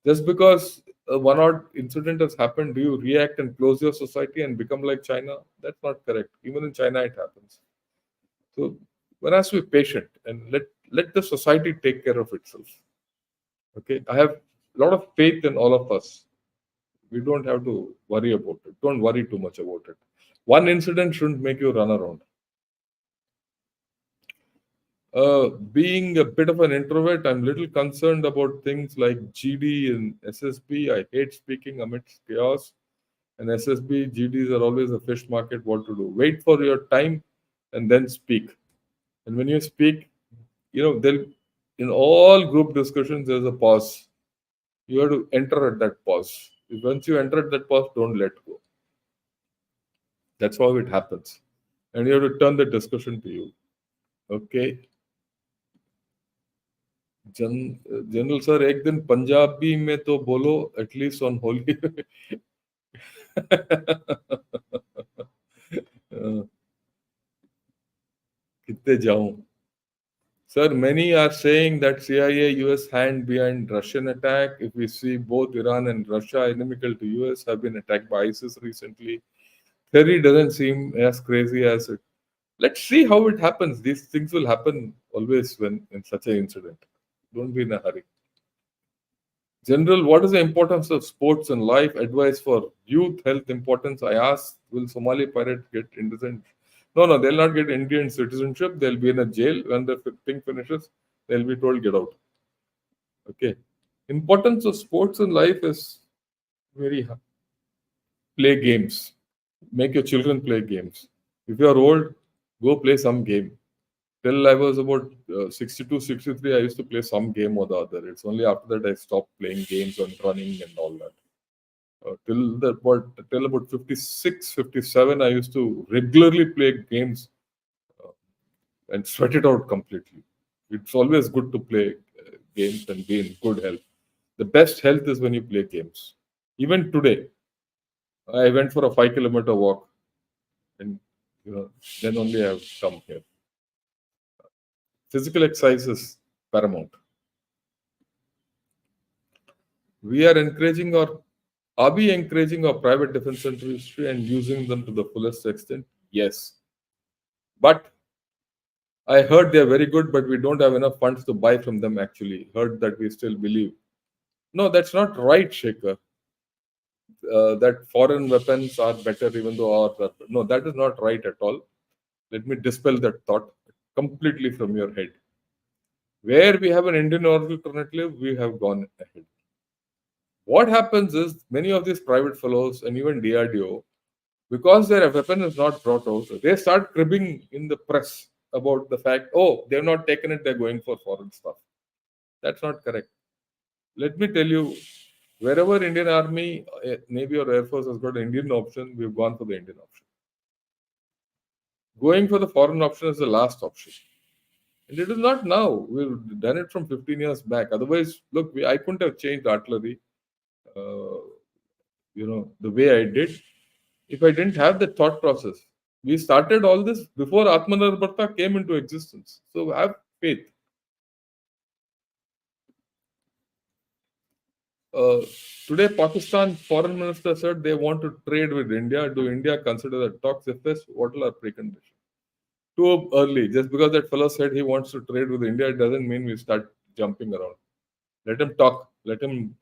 Just because one odd incident has happened, do you react and close your society and become like China? That's not correct. Even in China, it happens. So one has to be patient and let the society take care of itself. Okay, I have a lot of faith in all of us. We don't have to worry about it. Don't worry too much about it. One incident shouldn't make you run around. Being a bit of an introvert, I'm little concerned about things like GD and SSB. I hate speaking amidst chaos. And SSB, GDs are always a fish market. What to do? Wait for your time and then speak. And when you speak, there in all group discussions, there's a pause. You have to enter at that pause. Once you enter at that pause, don't let go. That's how it happens. And you have to turn the discussion to you. Okay. जन general sir एक दिन पंजाबी में तो बोलो at least on Holi कितने जाऊं Sir, many are saying that CIA US hand behind Russian attack. If we see both Iran and Russia inimical to US have been attacked by ISIS recently, theory doesn't seem as crazy as it. Let's see how it happens. These things will happen always when in such an incident. Don't be in a hurry. General, what is the importance of sports in life? Advice for youth, health importance. I asked, will Somali pirate get indecent? No, they'll not get Indian citizenship. They'll be in a jail. When the thing finishes, they'll be told, get out. Okay. Importance of sports in life is very high. Play games. Make your children play games. If you are old, go play some game. Till I was about 62, 63, I used to play some game or the other. It's only after that I stopped playing games and running and all that. Till about 56, 57, I used to regularly play games uh, and sweat it out completely. It's always good to play games and be in good health. The best health is when you play games. Even today, I went for a 5 kilometer walk, and then only I've come here. Physical exercise is paramount. We are encouraging our Are we encouraging our private defense industry and using them to the fullest extent? Yes. But I heard they're very good, but we don't have enough funds to buy from them actually. Heard that we still believe. No, that's not right, Shaker. That foreign weapons are better even though our. No, that is not right at all. Let me dispel that thought completely from your head. Where we have an Indian alternative, we have gone ahead. What happens is many of these private fellows and even DRDO, because their weapon is not brought out, they start cribbing in the press about the fact, oh, they've not taken it, they're going for foreign stuff. That's not correct. Let me tell you, wherever Indian Army, Navy or Air Force has got an Indian option, we've gone for the Indian option. Going for the foreign option is the last option. And it is not now. We've done it from 15 years back. Otherwise, look, I couldn't have changed artillery, uh, the way I did if I didn't have the thought process. We started all this before Atmanirbharta came into existence. So have faith. Uh, Today, Pakistan foreign minister said they want to trade with India. Do India consider the talks? If yes, what are our preconditions? Too early. Just because that fellow said he wants to trade with India, it doesn't mean we start jumping around. Let him talk. Let him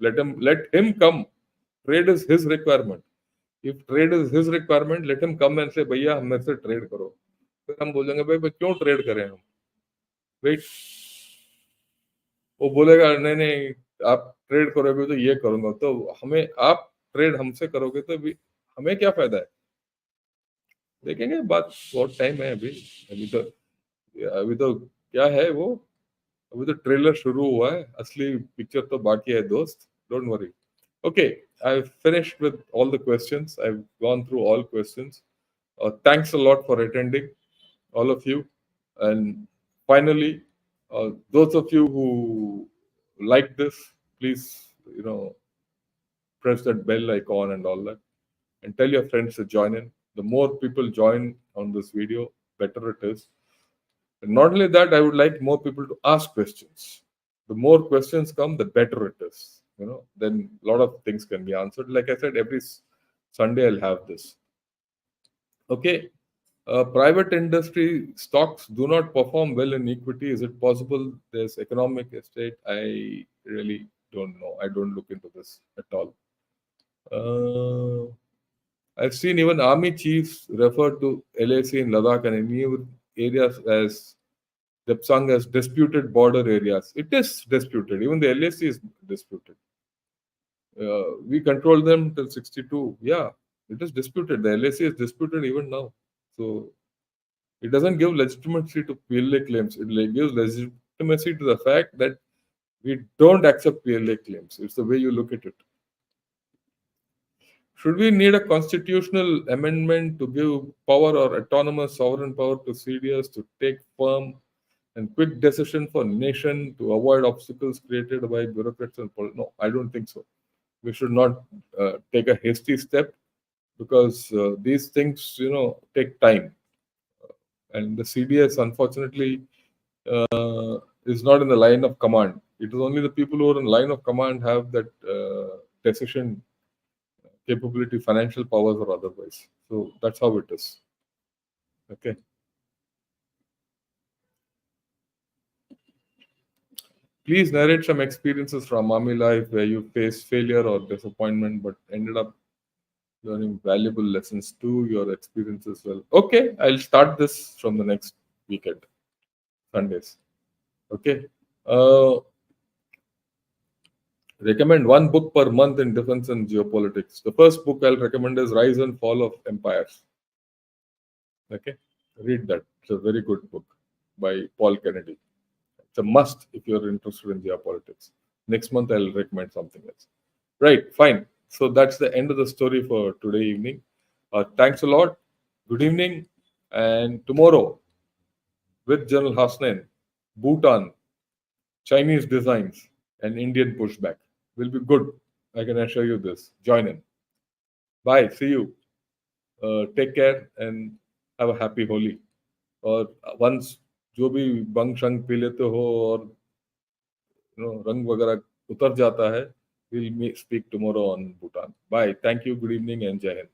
come. Trade is his requirement. If trade is his requirement, let him come and say, भैया हम मेरे से trade करो. फिर हम बोलेंगे भाई क्यों ट्रेड करें हम? वेट, वो बोलेगा नहीं नहीं आप ट्रेड करोगे तो ये करूंगा, तो हमें आप ट्रेड हमसे करोगे तो हमें क्या फायदा है? देखेंगे बात, बहुत टाइम है अभी. अभी तो क्या है वो, अभी तो ट्रेलर शुरू हुआ है, असली पिक्चर तो बाकी है दोस्त. Don't worry. Okay, I've finished with all the questions. I've gone through all questions. Thanks a lot for attending, all of you. And finally, those of you who like this, please, press that bell icon and all that, and tell your friends to join in. The more people join on this video, better it is. And not only that, I would like more people to ask questions. The more questions come, the better it is. Then a lot of things can be answered. Like I said, every Sunday I'll have this. Okay. Private industry stocks do not perform well in equity. Is it possible there's economic estate? I really don't know. I don't look into this at all. I've seen even army chiefs refer to LAC in Ladakh and in areas as Depsang as disputed border areas. It is disputed. Even the LAC is disputed. We control them till 62. Yeah, it is disputed. The LAC is disputed even now. So it doesn't give legitimacy to PLA claims. It gives legitimacy to the fact that we don't accept PLA claims. It's the way you look at it. Should we need a constitutional amendment to give power or autonomous sovereign power to CDS to take firm and quick decision for nation to avoid obstacles created by bureaucrats and No, I don't think so. We should not take a hasty step because these things, take time. And the CDS, unfortunately, is not in the line of command. It is only the people who are in line of command have that decision capability, financial powers or otherwise. So that's how it is. Okay. Please narrate some experiences from army life where you faced failure or disappointment but ended up learning valuable lessons too, your experiences well. Okay, I'll start this from the next weekend, Sundays. Okay. Recommend one book per month in defense and geopolitics. The first book I'll recommend is Rise and Fall of Empires. Okay, read that. It's a very good book by Paul Kennedy. It's a must if you're interested in geopolitics. Next month I'll recommend something else. Right, fine. So that's the end of the story for today evening. Thanks a lot. Good evening. And tomorrow with General Hasnain, Bhutan, Chinese designs, and Indian pushback will be good. I can assure you this. Join in. Bye. See you. Take care and have a happy Holi. और once जो भी बंग शंग P लेते हो और रंग वगैरह उतर जाता है, we'll speak tomorrow on Bhutan. Bye. Thank you. Good evening and Jai Hind.